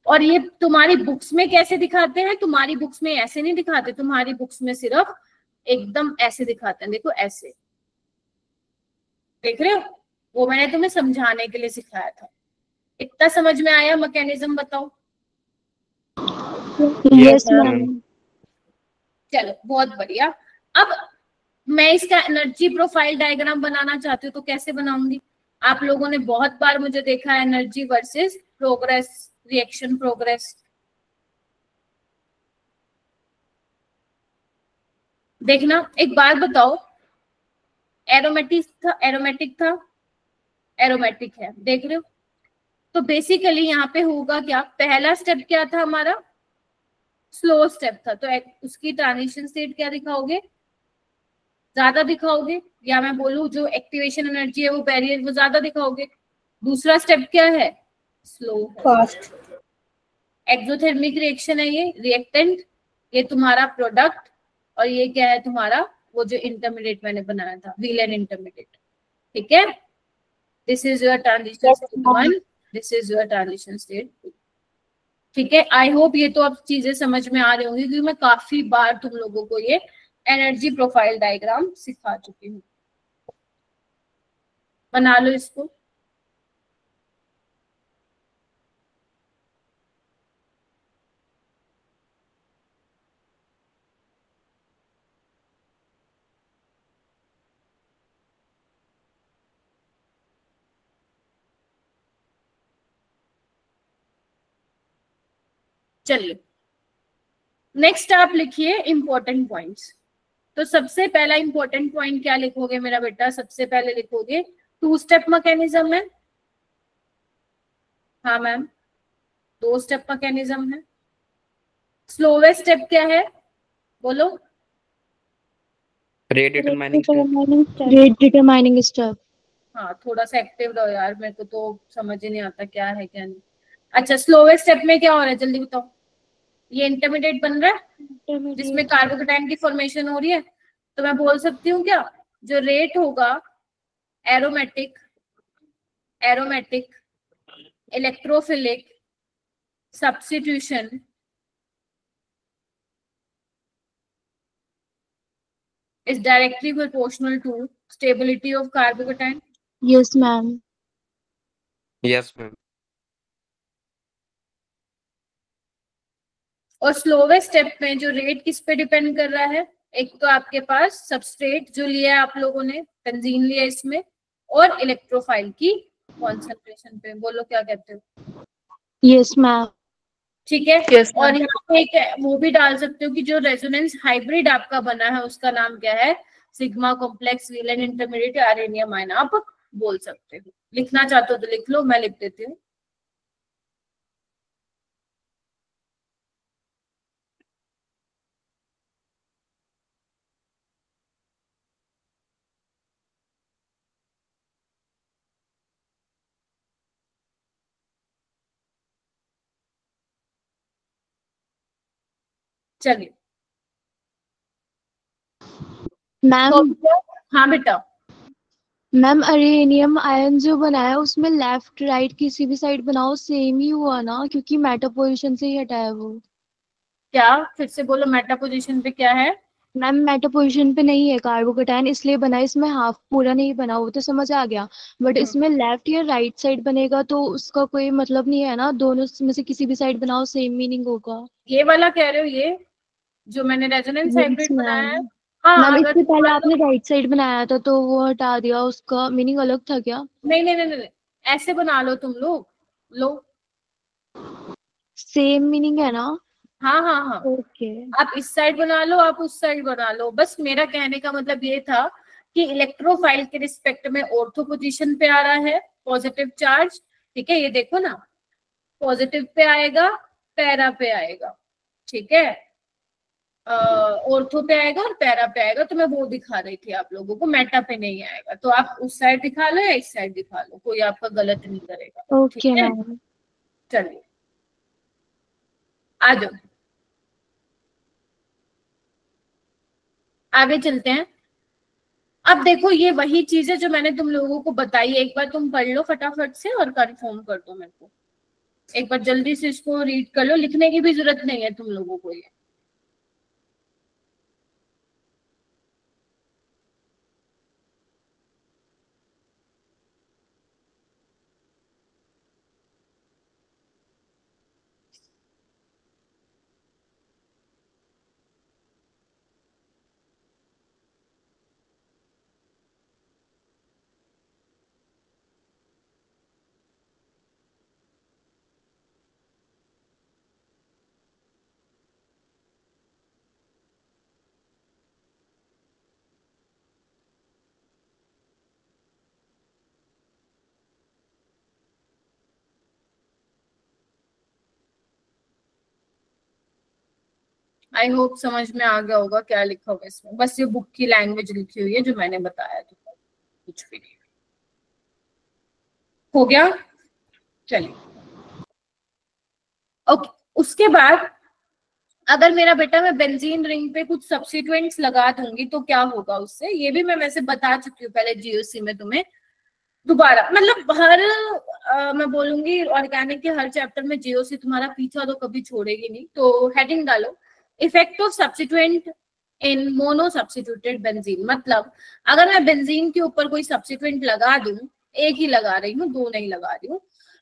और ये तुम्हारी बुक्स में कैसे दिखाते हैं, तुम्हारी बुक्स में ऐसे नहीं दिखाते, तुम्हारी बुक्स में सिर्फ एकदम ऐसे दिखाते हैं, देखो ऐसे, देख रहे हो? वो मैंने तुम्हें समझाने के लिए सिखाया था। इतना समझ में आया मैकेनिज्म? बताओ। Yes ma'am. चलो बहुत बढ़िया। अब मैं इसका एनर्जी प्रोफाइल डायग्राम बनाना चाहती हूँ, तो कैसे बनाऊंगी? आप लोगों ने बहुत बार मुझे देखा है energy versus progress, reaction progress. देखना, एक बार बताओ, एरोमेटिक था, एरोमेटिक था, एरोमेटिक है, देख रहे हो? तो बेसिकली यहाँ पे होगा क्या, पहला स्टेप क्या था हमारा, स्लो स्टेप था, तो उसकी ट्रांजिशन स्टेट क्या दिखाओगे, ज्यादा दिखाओगे, या मैं बोलूं जो एक्टिवेशन एनर्जी है वो बैरियर वो ज्यादा दिखाओगे। दूसरा स्टेप क्या है, स्लो फास्ट। एक्सोथर्मिक रिएक्शन है ये, रिएक्टेंट, ये तुम्हारा प्रोडक्ट, और ये क्या है तुम्हारा वो जो इंटरमीडिएट मैंने बनाया था, व्हीलन इंटरमीडिएट। ठीक है, this is your transition state 1, this is your transition state 2। ठीक है, आई होप ये तो अब चीजें समझ में आ रही होंगी, क्योंकि मैं काफी बार तुम लोगों को ये एनर्जी प्रोफाइल डायग्राम सिखा चुकी हूँ। बना लो इसको। चलिए नेक्स्ट आप लिखिए इंपॉर्टेंट पॉइंट्स। तो सबसे पहला इंपॉर्टेंट पॉइंट क्या लिखोगे मेरा बेटा, सबसे पहले लिखोगे टू स्टेप मैकेनिज्म है। हाँ मैम, 2 स्टेप मैकेनिज्म है। स्लोवेस्ट स्टेप क्या है, बोलो? Rate determining step. Rate determining step. हाँ, थोड़ा सा एक्टिव रहो यार, मेरे को तो समझ ही नहीं आता क्या है क्या नहीं। अच्छा, स्लोवेस्ट स्टेप में क्या हो रहा है, जल्दी बताओ? ये इंटरमीडिएट बन रहा है जिसमें कार्बोकेटाइन की फॉर्मेशन हो रही है। तो मैं बोल सकती हूँ क्या, जो रेट होगा aromatic, aromatic, electrophilic, substitution is directly proportional to stability of carbocation. Yes ma'am. Yes, ma'am. और स्लोवेस्ट स्टेप में जो रेट किस पे डिपेंड कर रहा है, एक तो आपके पास सबस्ट्रेट जो लिया है आप लोगों ने, बेंजीन लिया इसमें, और इलेक्ट्रोफाइल की कॉन्सेंट्रेशन पे। बोलो क्या कहते हो? Yes ma'am. ठीक है। Yes, ma'am. और यहाँ पे एक वो भी डाल सकते हो कि जो रेजोनेंस हाइब्रिड आपका बना है उसका नाम क्या है, sigma complex, Wheland intermediate, arenium ion आप बोल सकते हो। लिखना चाहते हो तो लिख लो, मैं लिख देती हूँ। चलिए मैम हाँ बेटा, मैम अरेनियम आयन जो बनाया उसमें लेफ्ट राइट किसी भी साइड बनाओ सेम ही हुआ ना, क्योंकि मेटा पोजीशन से ही हटाया वो। क्या फिर से बोलो, मेटा पोजीशन पे क्या है? मैम मेटा पोजीशन पे नहीं है कार्बोकेटायन, इसलिए बना, इसमें हाफ पूरा नहीं बना, वो तो समझ आ गया, बट इसमें लेफ्ट या राइट साइड बनेगा तो उसका कोई मतलब नहीं है ना, दोनों में से किसी भी साइड बनाओ सेम मीनिंग होगा। ये वाला कह रहे हो, ये जो मैंने रेजोनेंस यस हाइब्रिड बनाया है? मैम। हाँ, मैम अगर इससे पहले मान लो, आपने राइट साइड बनाया था तो वो हटा दिया, उसका मीनिंग अलग था क्या? नहीं नहीं नहीं नहीं, ऐसे बना लो तुम लोग, लो। सेम मीनिंग है ना? हाँ हाँ हाँ, ओके। आप इस साइड बना लो, आप उस साइड बना लो, बस मेरा कहने का मतलब ये था कि इलेक्ट्रोफाइल के रिस्पेक्ट में ऑर्थो पोजीशन पे आ रहा है पॉजिटिव चार्ज, ठीक है, ये देखो ना, पॉजिटिव पे आएगा, पैरा पे आएगा, ठीक है, ऑर्थो पे आएगा और पैरा पे आएगा, तो मैं वो दिखा रही थी आप लोगों को, मेटा पे नहीं आएगा, तो आप उस साइड दिखा लो या इस साइड दिखा लो, कोई आपका गलत नहीं करेगा, ठीक ओके है। मैम। चलिए आ जाओ, आगे चलते हैं। अब देखो, ये वही चीज है जो मैंने तुम लोगों को बताई, एक बार तुम पढ़ लो फटाफट से और कंफर्म कर दो मेरे को, एक बार जल्दी से इसको रीड कर लो, लिखने की भी जरूरत नहीं है तुम लोगों को ये। आई होप समझ में आ गया होगा क्या लिखा हुआ है इसमें, बस ये बुक की लैंग्वेज लिखी हुई है जो मैंने बताया था, कुछ भी नहीं। हो गया? चलिए, ओके। उसके बाद अगर मेरा बेटा मैं बेंजीन रिंग पे कुछ सब्स्टिट्यूएंट्स लगा दूंगी तो क्या होगा उससे, ये भी मैं वैसे बता चुकी हूँ पहले जीओसी में तुम्हें, दोबारा मतलब हर मैं बोलूंगी ऑर्गेनिक के हर चैप्टर में जीओसी तुम्हारा पीछा तो कभी छोड़ेगी नहीं, तो हेडिंग डालो, effect of substituent in mono substituted benzene. मतलब अगर मैं बेंजीन के ऊपर कोई सब्स्टिट्यूएंट लगा दूं, एक ही लगा रही हूँ, दो नहीं लगा रही हूँ,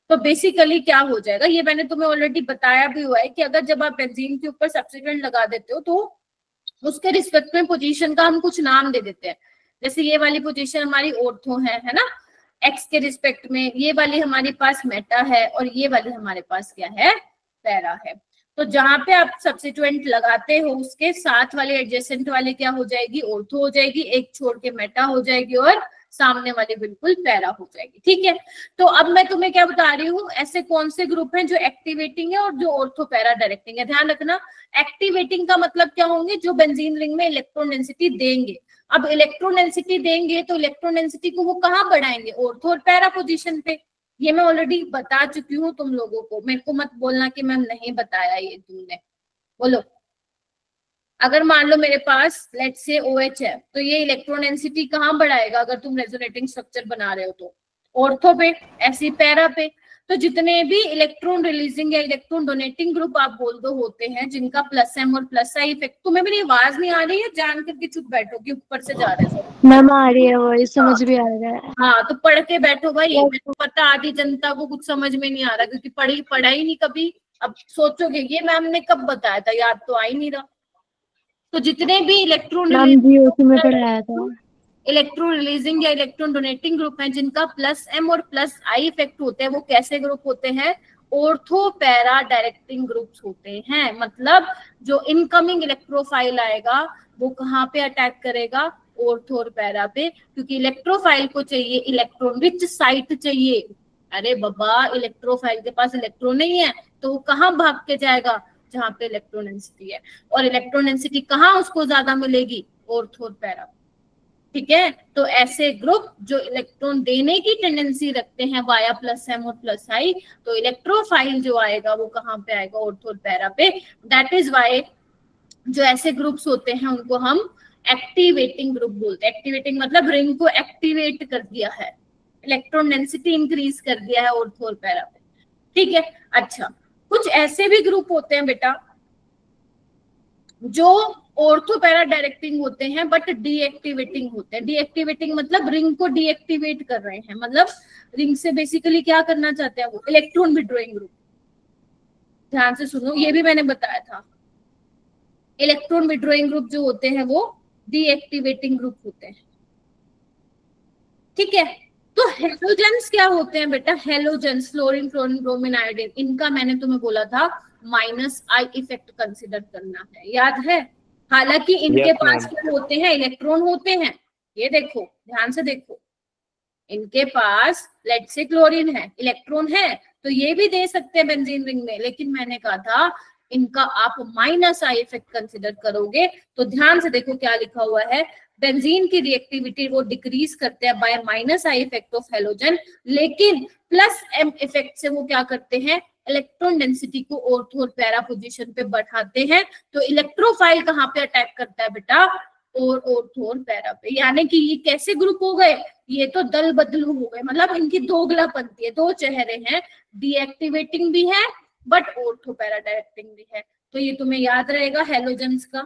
तो बेसिकली क्या हो जाएगा, ये मैंने तुम्हें ऑलरेडी बताया भी हुआ है कि अगर जब आप बेंजीन के ऊपर सब्स्टिट्यूएंट लगा देते हो तो उसके रिस्पेक्ट में पोजीशन का हम कुछ नाम दे देते हैं, जैसे ये वाली पोजीशन हमारी ऑर्थो है ना, एक्स के रिस्पेक्ट में, ये वाली हमारे पास मेटा है और ये वाली हमारे पास क्या है, पैरा है। तो जहां पे आप सब्स्टिट्यूएंट लगाते हो उसके साथ वाले एडजेसेंट वाले क्या हो जाएगी, ऑर्थो हो जाएगी, एक छोड़ के मेटा हो जाएगी और सामने वाली बिल्कुल पैरा हो जाएगी, ठीक है। तो अब मैं तुम्हें क्या बता रही हूँ, ऐसे कौन से ग्रुप हैं जो एक्टिवेटिंग है और जो ऑर्थो पैरा डायरेक्टिंग है, ध्यान रखना। एक्टिवेटिंग का मतलब क्या होंगे, जो बेंजीन रिंग में इलेक्ट्रॉन डेंसिटी देंगे। अब इलेक्ट्रॉन डेंसिटी देंगे तो इलेक्ट्रॉन डेंसिटी को वो कहाँ बढ़ाएंगे, ऑर्थो और पैरा पोजीशन पे, ये मैं ऑलरेडी बता चुकी हूँ तुम लोगों को, मेरे को मत बोलना कि मैम नहीं बताया ये तुमने, बोलो। अगर मान लो मेरे पास लेट से OH है तो ये इलेक्ट्रॉन डेंसिटी कहाँ बढ़ाएगा, अगर तुम रेजोनेटिंग स्ट्रक्चर बना रहे हो तो ऑर्थो पे, ऐसी पैरा पे। तो जितने भी इलेक्ट्रॉन रिलीजिंग या इलेक्ट्रॉन डोनेटिंग ग्रुप आप बोल दो होते हैं जिनका +M और +I इफेक्ट, तुम्हें मेरी आवाज नहीं आ रही है, जान करके चुप बैठो कि ऊपर से जा रहे हो। मैम आ रही है, वही समझ भी आ रहा है। हाँ तो पढ़ के बैठो भाई, मेरे को पता आधी जनता को कुछ समझ में नहीं आ रहा क्योंकि पढ़ा ही नहीं कभी। अब सोचोगे ये मैम ने कब बताया था, याद तो आ ही नहीं रहा। तो जितने भी इलेक्ट्रॉन में पढ़ाया था, इलेक्ट्रॉन रिलीजिंग या इलेक्ट्रॉन डोनेटिंग ग्रुप हैं जिनका +M और +I इफेक्ट होते हैं, वो कैसे ग्रुप होते हैं, ऑर्थो पैरा डायरेक्टिंग ग्रुप्स होते हैं। मतलब जो इनकमिंग इलेक्ट्रोफाइल आएगा वो कहाँ पे अटैक करेगा, ऑर्थो और पैरा पे, क्योंकि इलेक्ट्रोफाइल को चाहिए इलेक्ट्रॉन रिच साइट चाहिए। अरे बाबा, इलेक्ट्रोफाइल के पास इलेक्ट्रॉन नहीं है तो वो कहाँ भाग के जाएगा, जहाँ पे इलेक्ट्रॉन डेंसिटी है, और इलेक्ट्रॉन डेंसिटी कहाँ उसको ज्यादा मिलेगी, ऑर्थो और पैरा, ठीक है। तो ऐसे ग्रुप जो इलेक्ट्रॉन देने की टेंडेंसी रखते हैं वाया +M और +I, तो इलेक्ट्रोफाइल जो आएगा वो कहाँ पे आएगा, ऑर्थो और पैरा पे। दैट इज वाई जो ऐसे ग्रुप्स होते हैं उनको हम एक्टिवेटिंग ग्रुप बोलते हैं। एक्टिवेटिंग मतलब रिंग को एक्टिवेट कर दिया है, इलेक्ट्रॉन डेंसिटी इंक्रीज कर दिया है ऑर्थो और पैरा पे, ठीक है। अच्छा, कुछ ऐसे भी ग्रुप होते हैं बेटा जो ऑर्थो पैरा डायरेक्टिंग होते हैं बट डीएक्टिवेटिंग होते हैं। डीएक्टिवेटिंग मतलब रिंग को डीएक्टिवेट कर रहे हैं, मतलब रिंग से बेसिकली क्या करना चाहते हैं वो, इलेक्ट्रॉन विड्रॉइंग ग्रुप। ध्यान से सुनो, ये भी मैंने बताया था, इलेक्ट्रॉन विड्रॉइंग ग्रुप जो होते हैं वो डीएक्टिवेटिंग ग्रुप होते हैं, ठीक है। तो हेलोजेंस क्या होते हैं बेटा, halogens fluorine fluorine bromine iodine, इनका मैंने तुम्हें बोला था माइनस आई इफेक्ट कंसिडर करना है, याद है। हालांकि इनके Yes, पास ma'am. क्या होते हैं, इलेक्ट्रॉन होते हैं, ये देखो ध्यान से देखो, इनके पास लेट से क्लोरीन है, इलेक्ट्रॉन है, तो ये भी दे सकते हैं बेंजीन रिंग में, लेकिन मैंने कहा था इनका आप माइनस आई इफेक्ट कंसिडर करोगे। तो ध्यान से देखो क्या लिखा हुआ है, बेंजीन की रिएक्टिविटी वो डिक्रीज करते हैं bye minus I effect of halogen, लेकिन प्लस एम इफेक्ट से वो क्या करते हैं, इलेक्ट्रॉन डेंसिटी को ऑर्थो और पैरा पोजीशन पे बढ़ाते हैं। तो इलेक्ट्रोफाइल कहाँ पे अटैक करता है बेटा, और ऑर्थो और पैरा पे। यानी कि ये कैसे ग्रुप हो गए, ये तो दल बदलू हो गए, मतलब इनकी दोगलापंथी है, दो चेहरे हैं, डीएक्टिवेटिंग भी है बट ऑर्थो पैरा डायरेक्टिंग भी है। तो ये तुम्हें याद रहेगा हेलोजेंस का।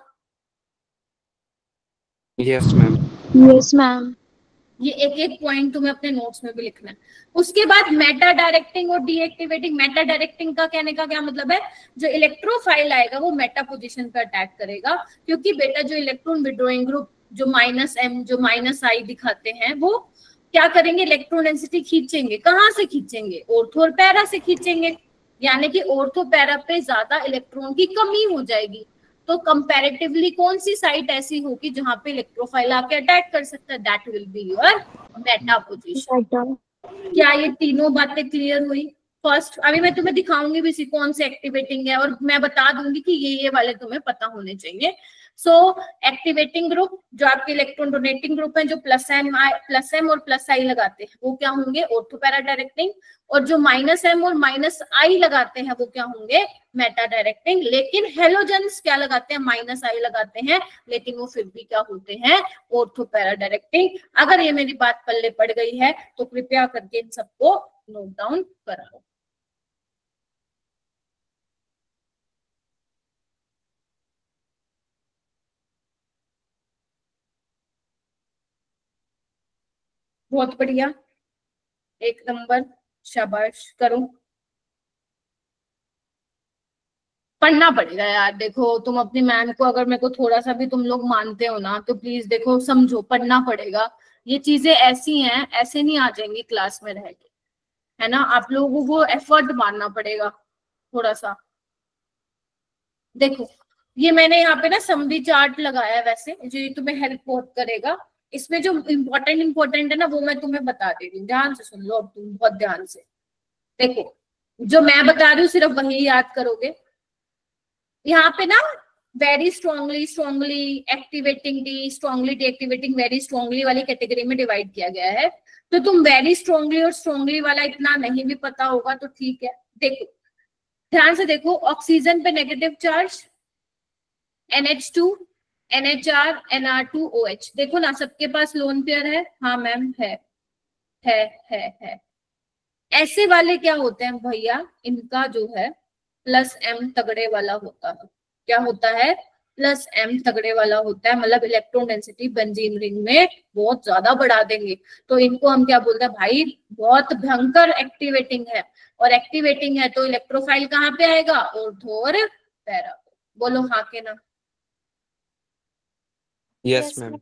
Yes, ma'am. Yes ma'am. ये एक एक पॉइंट तुम्हें अपने नोट्स में भी लिखना है। उसके बाद मेटा डायरेक्टिंग और डीएक्टिवेटिंग। मेटा डायरेक्टिंग का कहने का क्या मतलब है, जो इलेक्ट्रोफाइल आएगा वो मेटा पोजीशन पे अटैक करेगा, क्योंकि बेटा जो इलेक्ट्रॉन विड्रॉइंग ग्रुप जो माइनस एम जो माइनस आई दिखाते हैं वो क्या करेंगे, इलेक्ट्रॉन डेंसिटी खींचेंगे। कहाँ से खींचेंगे, ऑर्थो और पैरा से खींचेंगे, यानी कि ऑर्थो पैरा पे ज्यादा इलेक्ट्रॉन की कमी हो जाएगी। तो कंपैरेटिवली कौन सी साइट ऐसी होगी जहां पे इलेक्ट्रोफाइल आके अटैक कर सकता है, that will be your Meta position. क्या ये तीनों बातें क्लियर हुई? फर्स्ट अभी मैं तुम्हें दिखाऊंगी भी कौन से एक्टिवेटिंग है, और मैं बता दूंगी कि ये वाले तुम्हें पता होने चाहिए। सो एक्टिवेटिंग ग्रुप जो आपके इलेक्ट्रॉन डोनेटिंग ग्रुप है, जो प्लस एम और प्लस आई लगाते हैं वो क्या होंगे, ऑर्थो पैरा डायरेक्टिंग, और जो माइनस एम और माइनस आई लगाते हैं वो क्या होंगे, मेटा डायरेक्टिंग। लेकिन हेलोजेंस क्या लगाते हैं, माइनस आई लगाते हैं, लेकिन वो फिर भी क्या होते हैं, ऑर्थो पैरा डायरेक्टिंग। अगर ये मेरी बात पल्ले पड़ गई है तो कृपया करके इन सबको नोट डाउन कराओ। बहुत बढ़िया, एक नंबर, शाबाश करो। पढ़ना पड़ेगा यार, देखो तुम अपनी मैम को, अगर मेरे को थोड़ा सा भी तुम लोग मानते हो ना तो प्लीज देखो समझो, पढ़ना पड़ेगा। ये चीजें ऐसी हैं, ऐसे नहीं आ जाएंगी क्लास में रह के, है ना। आप लोगों को एफर्ट मारना पड़ेगा थोड़ा सा। देखो ये मैंने यहाँ पे ना समरी चार्ट लगाया है, वैसे जो ये तुम्हें हेल्प बहुत करेगा। इसमें जो इम्पोर्टेंट है ना वो मैं तुम्हें बता दे रही हूँ, ध्यान से सुन लो अब तुम बहुत ध्यान से। देखो जो मैं बता रही हूँ सिर्फ वही याद करोगे। यहाँ पे ना very strongly activating D strongly deactivating very strongly वाली कैटेगरी में डिवाइड किया गया है। तो तुम वेरी स्ट्रांगली और स्ट्रांगली वाला इतना नहीं भी पता होगा तो ठीक है। देखो ध्यान से देखो, ऑक्सीजन पे negative charge NH2 NHR NR2 OH, देखो ना सबके पास लोन पेयर है, हाँ मैम है। ऐसे वाले क्या होते हैं भैया, इनका जो है प्लस एम तगड़े वाला होता है। क्या होता है, प्लस एम तगड़े वाला होता है, मतलब इलेक्ट्रॉन डेंसिटी बेंजीन रिंग में बहुत ज्यादा बढ़ा देंगे। तो इनको हम क्या बोलते हैं भाई, बहुत भयंकर एक्टिवेटिंग है। और एक्टिवेटिंग है तो इलेक्ट्रोफाइल कहाँ पे आएगा, ऑर्थो और पैरा। बोलो हाँ के ना। Yes, ma'am.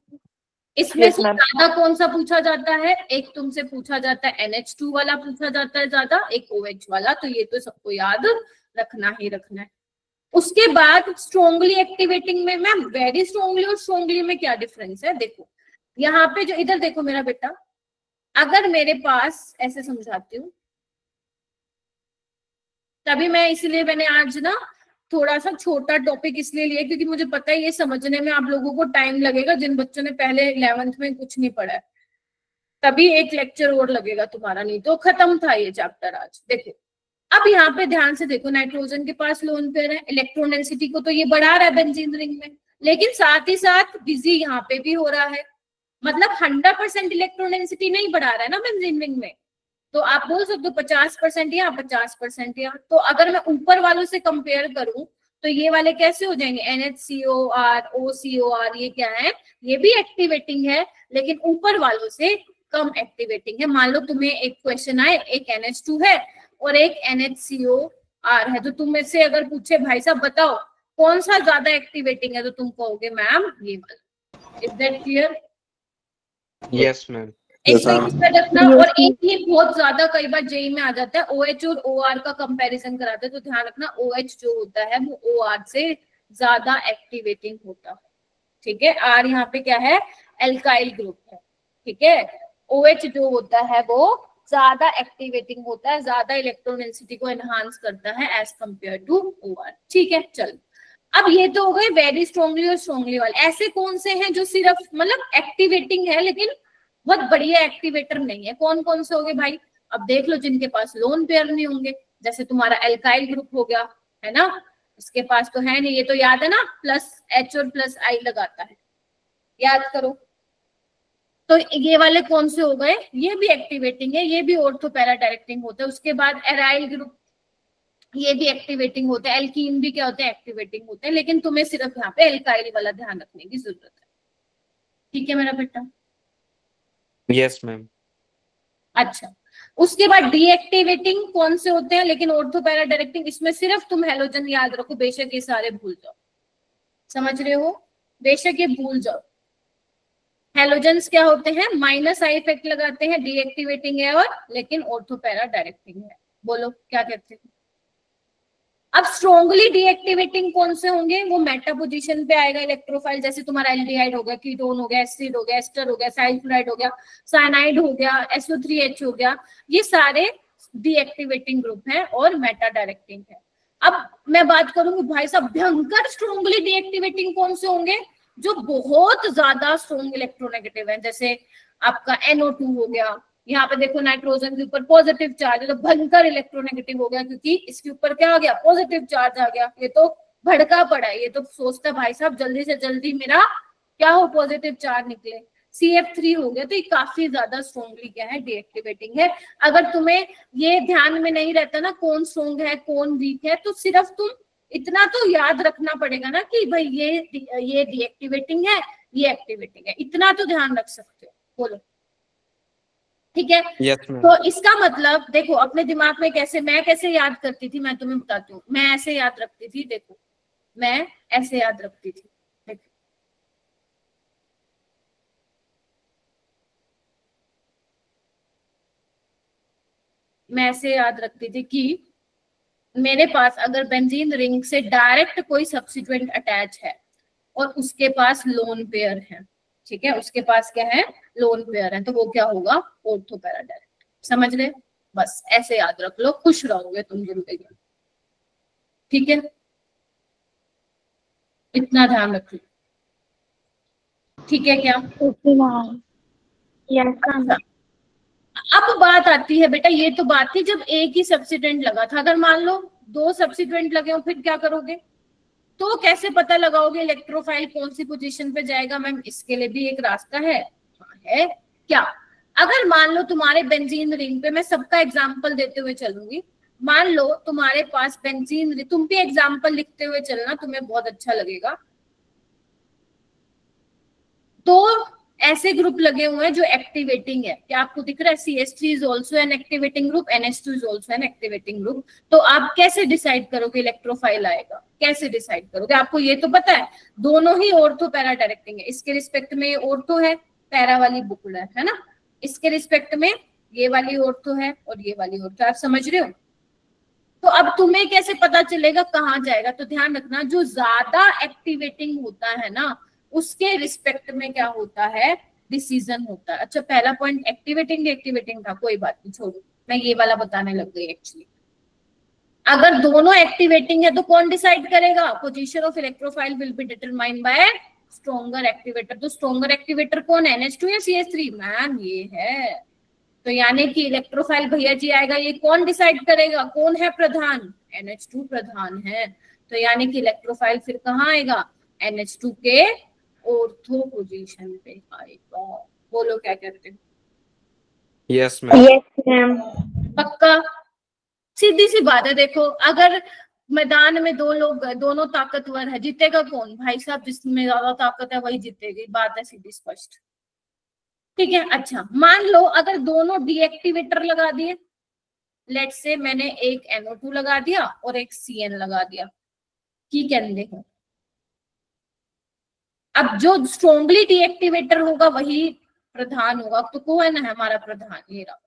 इसमें से ज्यादा कौन सा पूछा जाता है, एक तुमसे पूछा जाता है NH2 वाला पूछा जाता है ज्यादा, एक OH वाला। तो ये तो सबको याद रखना ही रखना है। उसके बाद स्ट्रॉन्गली एक्टिवेटिंग में मैम वेरी स्ट्रॉन्गली और स्ट्रॉन्गली में क्या डिफरेंस है। देखो यहाँ पे जो, इधर देखो मेरा बेटा, अगर मेरे पास ऐसे समझाती हूँ, तभी मैं इसलिए मैंने आज ना थोड़ा सा छोटा टॉपिक इसलिए लिया क्योंकि मुझे पता है ये समझने में आप लोगों को टाइम लगेगा। जिन बच्चों ने पहले 11th में कुछ नहीं पढ़ा है, तभी एक लेक्चर और लगेगा तुम्हारा, नहीं तो खत्म था ये चैप्टर आज। देखो अब यहाँ पे ध्यान से देखो, नाइट्रोजन के पास लोन पेयर है, इलेक्ट्रॉन डेंसिटी को तो ये बढ़ा रहा है बेंजीन रिंग में, लेकिन साथ ही साथ बिजी यहाँ पे भी हो रहा है, मतलब 100% इलेक्ट्रॉन डेंसिटी नहीं बढ़ा रहा है ना बेंजीन रिंग में। तो आप बोल सकते हो 50% यहाँ 50% यहाँ। तो अगर मैं ऊपर वालों से कंपेयर करूं तो ये वाले कैसे हो जाएंगे, NHCOR OCOR, ये क्या है, ये भी एक्टिवेटिंग है लेकिन ऊपर वालों से कम एक्टिवेटिंग है। मान लो तुम्हें एक क्वेश्चन आए, एक NH2 है और एक NHCOR है, तो तुम में से अगर पूछे भाई साहब बताओ कौन सा ज्यादा एक्टिवेटिंग है, तो तुम कहोगे मैम ये वाला। Is that clear? Yes, ma'am. एक तो इसमें रखना, और एक ही बहुत ज्यादा कई बार जेई में आ जाता है, OH और OR का कंपैरिजन कराते हैं, तो ध्यान रखना OH जो होता है वो OR से ज्यादा एक्टिवेटिंग होता है, ठीक है। R यहाँ पे क्या है, एल्काइल ग्रुप है, ठीक है। OH जो होता है वो ज्यादा एक्टिवेटिंग होता है, ज्यादा इलेक्ट्रॉन डेंसिटी को एनहांस करता है एज कंपेयर टू OR, ठीक है। चल, अब ये तो हो गए वेरी स्ट्रांगली और स्ट्रांगली वाले। ऐसे कौन से हैं जो सिर्फ मतलब एक्टिवेटिंग है लेकिन बहुत बढ़िया एक्टिवेटर नहीं है, कौन कौन से हो गए भाई? अब देख लो, जिनके पास लोन पेयर नहीं होंगे, जैसे तुम्हारा एल्काइल ग्रुप हो गया, है ना, इसके पास तो है नहीं, ये तो याद है ना, प्लस H और प्लस I लगाता है, याद करो। तो ये वाले कौन से हो गए, ये भी एक्टिवेटिंग है, ये भी ऑर्थो पैरा डायरेक्टिंग होता है। उसके बाद एराइल ग्रुप, ये भी एक्टिवेटिंग होता है। एल्कीन भी क्या होते हैं, एक्टिवेटिंग होते हैं, लेकिन तुम्हें सिर्फ यहाँ पे एल्काइल वाला ध्यान रखने की जरूरत है, ठीक है मेरा बेटा? Yes, ma'am. अच्छा, उसके बाद डीएक्टिवेटिंग कौन से होते हैं, लेकिन ऑर्थो पैरा डायरेक्टिंग, इसमें सिर्फ तुम हेलोजन याद रखो, बेशक ये सारे भूल जाओ, समझ रहे हो, बेशक ये भूल जाओ। हेलोजेंस क्या होते हैं, माइनस आई इफेक्ट लगाते हैं, डीएक्टिवेटिंग है और लेकिन ऑर्थो पैरा डायरेक्टिंग है। बोलो क्या कहते हैं? अब स्ट्रॉन्गली डीएक्टिवेटिंग कौन से होंगे, वो मेटा पोजीशन पे आएगा इलेक्ट्रोफाइल, जैसे तुम्हारा एल्डिहाइड हो गया, कीटोन हो गया, एसिड हो गया, एस्टर हो गया, साइल्फ्लोराइड हो गया, साइनाइड हो गया, SO3H हो गया, ये सारे डीएक्टिवेटिंग ग्रुप हैं और मेटा डायरेक्टिंग है। अब मैं बात करूंगी भाई साहब भयंकर स्ट्रॉन्गली डीएक्टिवेटिंग कौन से होंगे, जो बहुत ज्यादा स्ट्रॉन्ग इलेक्ट्रोनेगेटिव है, जैसे आपका NO2 हो गया, यहाँ पे देखो नाइट्रोजन के ऊपर पॉजिटिव चार्ज है तो भयंकर इलेक्ट्रोनेगेटिव हो गया, क्योंकि इसके ऊपर क्या आ गया, पॉजिटिव चार्ज आ गया, ये तो भड़का पड़ा है, ये तो सोचता भाई साहब जल्दी से जल्दी मेरा क्या हो, पॉजिटिव चार्ज निकले। CF3 हो गया, तो ये काफी ज्यादा स्ट्रॉन्गली क्या है, डीएक्टिवेटिंग है। अगर तुम्हें ये ध्यान में नहीं रहता ना कौन स्ट्रॉन्ग है कौन वीक है, तो सिर्फ तुम इतना तो याद रखना पड़ेगा ना कि भाई ये डीएक्टिवेटिंग है, ये एक्टिवेटिंग है, इतना तो ध्यान रख सकते हो। बोलो ठीक है? Yes, ma'am. तो इसका मतलब देखो अपने दिमाग में कैसे, मैं कैसे याद करती थी, मैं तुम्हें बताती हूँ। मैं ऐसे याद रखती थी, देखो मैं ऐसे याद रखती थी, देखो मैं ऐसे याद रखती थी कि मेरे पास अगर बेंजीन रिंग से डायरेक्ट कोई सब्स्टिट्यूएंट अटैच है और उसके पास लोन पेयर है, ठीक है, उसके पास क्या है, लोन पेयर है, तो वो क्या होगा, ऑर्थो पैरा डायरेक्ट। समझ रहे? बस ऐसे याद रख लो, खुश रहोगे तुम जिंदगी में, ठीक है, इतना ध्यान रखो, ठीक है क्या? यस। अब बात आती है बेटा, ये तो बात थी जब एक ही सब्स्टिट्यूएंट लगा था, अगर मान लो दो सब्स्टिट्यूएंट लगे हो फिर क्या करोगे, तो कैसे पता लगाओगे इलेक्ट्रोफाइल कौन सी पोजीशन पे जाएगा? मैम इसके लिए भी एक रास्ता है, है क्या? अगर मान लो तुम्हारे बेंजीन रिंग पे, मैं सबका एग्जांपल देते हुए चलूंगी, मान लो तुम्हारे पास बेंजीन रिंग, तुम भी एग्जांपल लिखते हुए चलना, तुम्हें बहुत अच्छा लगेगा। तो ऐसे ग्रुप लगे हुए हैं जो एक्टिवेटिंग है, क्या आपको दिख रहा है? CH3 is also an activating group, NH2 is also an activating group. तो आप कैसे डिसाइड करोगे इलेक्ट्रोफाइल आएगा, कैसे डिसाइड करोगे? आपको ये तो पता है दोनों ही ऑर्थो पैरा डायरेक्टिंग है, इसके रिस्पेक्ट में ये ऑर्थो है, पैरा वाली बुकड़ा है ना, इसके रिस्पेक्ट में ये वाली ऑर्थो है और ये वाली ऑर्थो, आप समझ रहे हो? तो अब तुम्हें कैसे पता चलेगा कहाँ जाएगा? तो ध्यान रखना जो ज्यादा एक्टिवेटिंग होता है ना उसके रिस्पेक्ट में क्या होता है, डिसीजन होता है। अच्छा पहला पॉइंट एक्टिवेटिंग था, कोई बात नहीं छोड़ो, मैं ये वाला बताने लग गई एक्चुअली। अगर दोनों एक्टिवेटिंग है तो कौन डिसाइड करेगा? Position of electrophile will be determined by stronger activator. तो स्ट्रॉन्गर एक्टिवेटर कौन है, NH2 या CH3? मैम ये है, तो यानी कि इलेक्ट्रोफाइल भैया जी आएगा, ये कौन डिसाइड करेगा, कौन है प्रधान? NH2 प्रधान है, तो यानी कि इलेक्ट्रोफाइल फिर कहाँ आएगा, NH2 के ऑर्थो पोजीशन पे आएगा। बोलो क्या कहते हैं? Yes, ma'am. Yes, ma'am. पक्का? सीधी सी बात है। देखो अगर मैदान में दो लोग दोनों ताकतवर है, जीतेगा कौन भाई साहब? जिसमें ज्यादा ताकत है वही जीतेगी। बात है सीधी स्पष्ट। ठीक है। अच्छा मान लो अगर दोनों डीएक्टिवेटर लगा दिए, लेट्स से मैंने एक NO2 लगा दिया और एक CN लगा दिया, की कहते हैं। अब जो स्ट्रॉन्गली डीएक्टिवेटर होगा वही प्रधान होगा। तो कौन है हमारा प्रधान? ये रहा,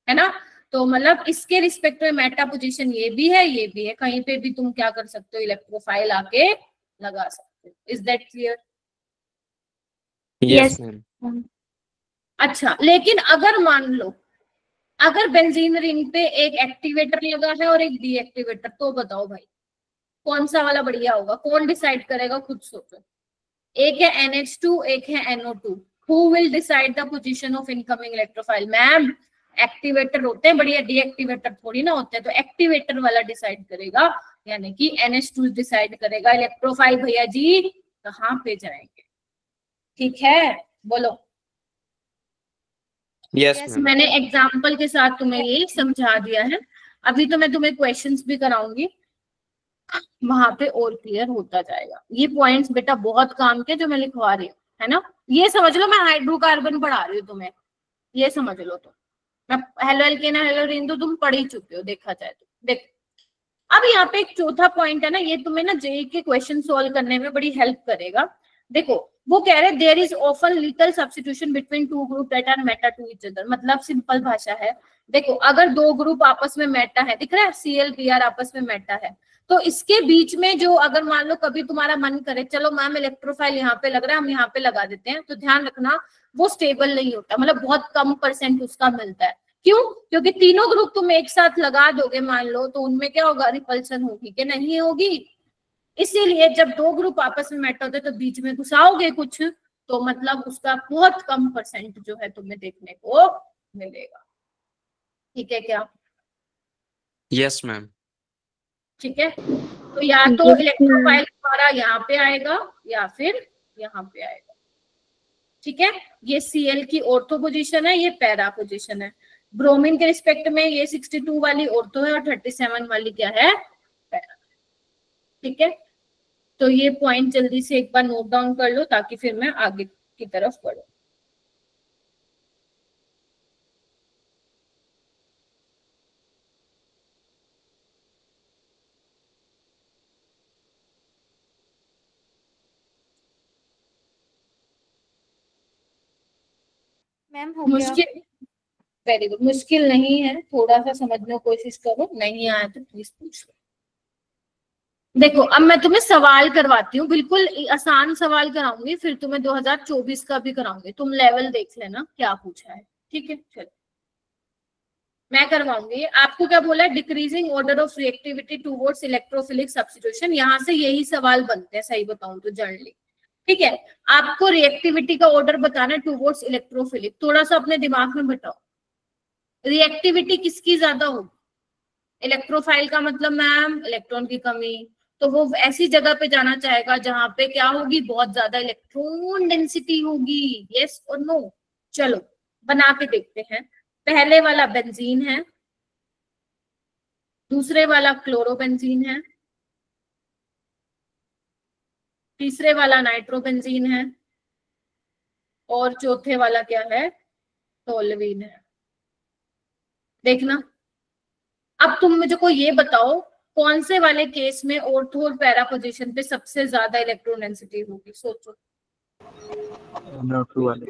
है ना। तो मतलब इसके रिस्पेक्ट में मेटा पोजीशन ये भी है, ये भी है। कहीं पे भी तुम क्या कर सकते हो? इलेक्ट्रोफाइल आके लगा सकते हो। Is that clear? Yes, ma'am. अच्छा लेकिन अगर मान लो अगर बेंजीन रिंग पे एक एक्टिवेटर लगा है और एक डीएक्टिवेटर, तो बताओ भाई कौन सा वाला बढ़िया होगा? कौन डिसाइड करेगा? खुद सोचो। एक है NH2, एक है NO2। Who will decide the position of incoming electrophile? Ma'am activator होते हैं बढ़िया, डीएक्टिवेटर थोड़ी ना होते हैं। तो एक्टिवेटर वाला डिसाइड करेगा, यानी कि NH2 डिसाइड करेगा इलेक्ट्रोफाइल भैया जी कहाँ पे जाएंगे। ठीक है, बोलो। Yes, yes, ma'am. मैंने एग्जाम्पल के साथ तुम्हें ये समझा दिया है। अभी तो मैं तुम्हें क्वेश्चंस भी कराऊंगी, वहां पे और क्लियर होता जाएगा। ये पॉइंट्स बेटा बहुत काम के जो मैं लिखवा रही हूँ, है ना। ये समझ लो मैं हाइड्रोकार्बन पढ़ा रही हूँ तुम्हें, ये समझ लो। तो मैं हेलो एल्केन हेलो एल्केन तो तुम पढ़ ही चुके हो देखा जाए तो। देख अब यहाँ पे एक चौथा पॉइंट है ना, ये तुम्हें ना जेईई के क्वेश्चन सॉल्व करने में बड़ी हेल्प करेगा। देखो वो कह रहे there is often little substitution between two group that are meta to each other. मतलब सिंपल भाषा है, देखो अगर दो ग्रुप आपस में मेटा है, दिख रहा है ClBr आपस में मेटा है, तो इसके बीच में जो अगर मान लो कभी तुम्हारा मन करे चलो मैम इलेक्ट्रोफाइल यहाँ पे लग रहा है हम यहाँ पे लगा देते हैं, तो ध्यान रखना वो स्टेबल नहीं होता। मतलब बहुत कम % उसका मिलता है। क्यों? क्योंकि तीनों ग्रुप तुम एक साथ लगा दोगे मान लो, तो उनमें क्या होगा? रिपल्सन होगी कि नहीं होगी? इसीलिए जब दो ग्रुप आपस में मेट होते तो बीच में घुसाओगे कुछ, तो मतलब उसका बहुत कम % जो है तुम्हें देखने को मिलेगा। ठीक है क्या? Yes, ma'am. ठीक है। तो या तो इलेक्ट्रोफाइल हमारा यहाँ पे आएगा या फिर यहाँ पे आएगा। ठीक है, ये Cl की ऑर्थो पोजीशन है, ये पैरा पोजीशन है। ब्रोमीन के रिस्पेक्ट में ये 62 वाली ऑर्थो है और 37 वाली क्या है? पैरा। ठीक है, तो ये पॉइंट जल्दी से एक बार नोट डाउन कर लो ताकि फिर मैं आगे की तरफ बढ़ूं। मैम हो गया। मुश्किल, वेरी गुड। मुश्किल नहीं है, थोड़ा सा समझने की कोशिश करो, नहीं आया तो प्लीज पूछ लो। देखो अब मैं तुम्हें सवाल करवाती हूँ, बिल्कुल आसान सवाल कराऊंगी, फिर तुम्हें 2024 का भी कराऊंगी। तुम लेवल देख लेना क्या पूछा है। ठीक है, चलो मैं करवाऊंगी। आपको क्या बोला है? Decreasing order of reactivity towards electrophilic substitution. यहाँ से यही सवाल बनते हैं सही बताऊं तो जनरली। ठीक है, आपको रिएक्टिविटी का ऑर्डर बताना है टुवर्ड्स इलेक्ट्रोफिलिक। थोड़ा सा अपने दिमाग में बताओ, रिएक्टिविटी किसकी ज्यादा होगी? इलेक्ट्रोफाइल का मतलब मैम इलेक्ट्रॉन की कमी, तो वो ऐसी जगह पे जाना चाहेगा जहां पे क्या होगी? बहुत ज्यादा इलेक्ट्रॉन डेंसिटी होगी। यस और नो? चलो बना के देखते हैं। पहले वाला बेंजीन है, दूसरे वाला क्लोरोबेंजीन है, तीसरे वाला नाइट्रोबेंजीन है और चौथे वाला क्या है? टोल्यूइन है। देखना अब तुम मुझे को ये बताओ कौन से वाले केस में ऑर्थो और पैरा पोजीशन पे सबसे ज्यादा इलेक्ट्रॉन डेंसिटी होगी? सोचो। NO2 वाले।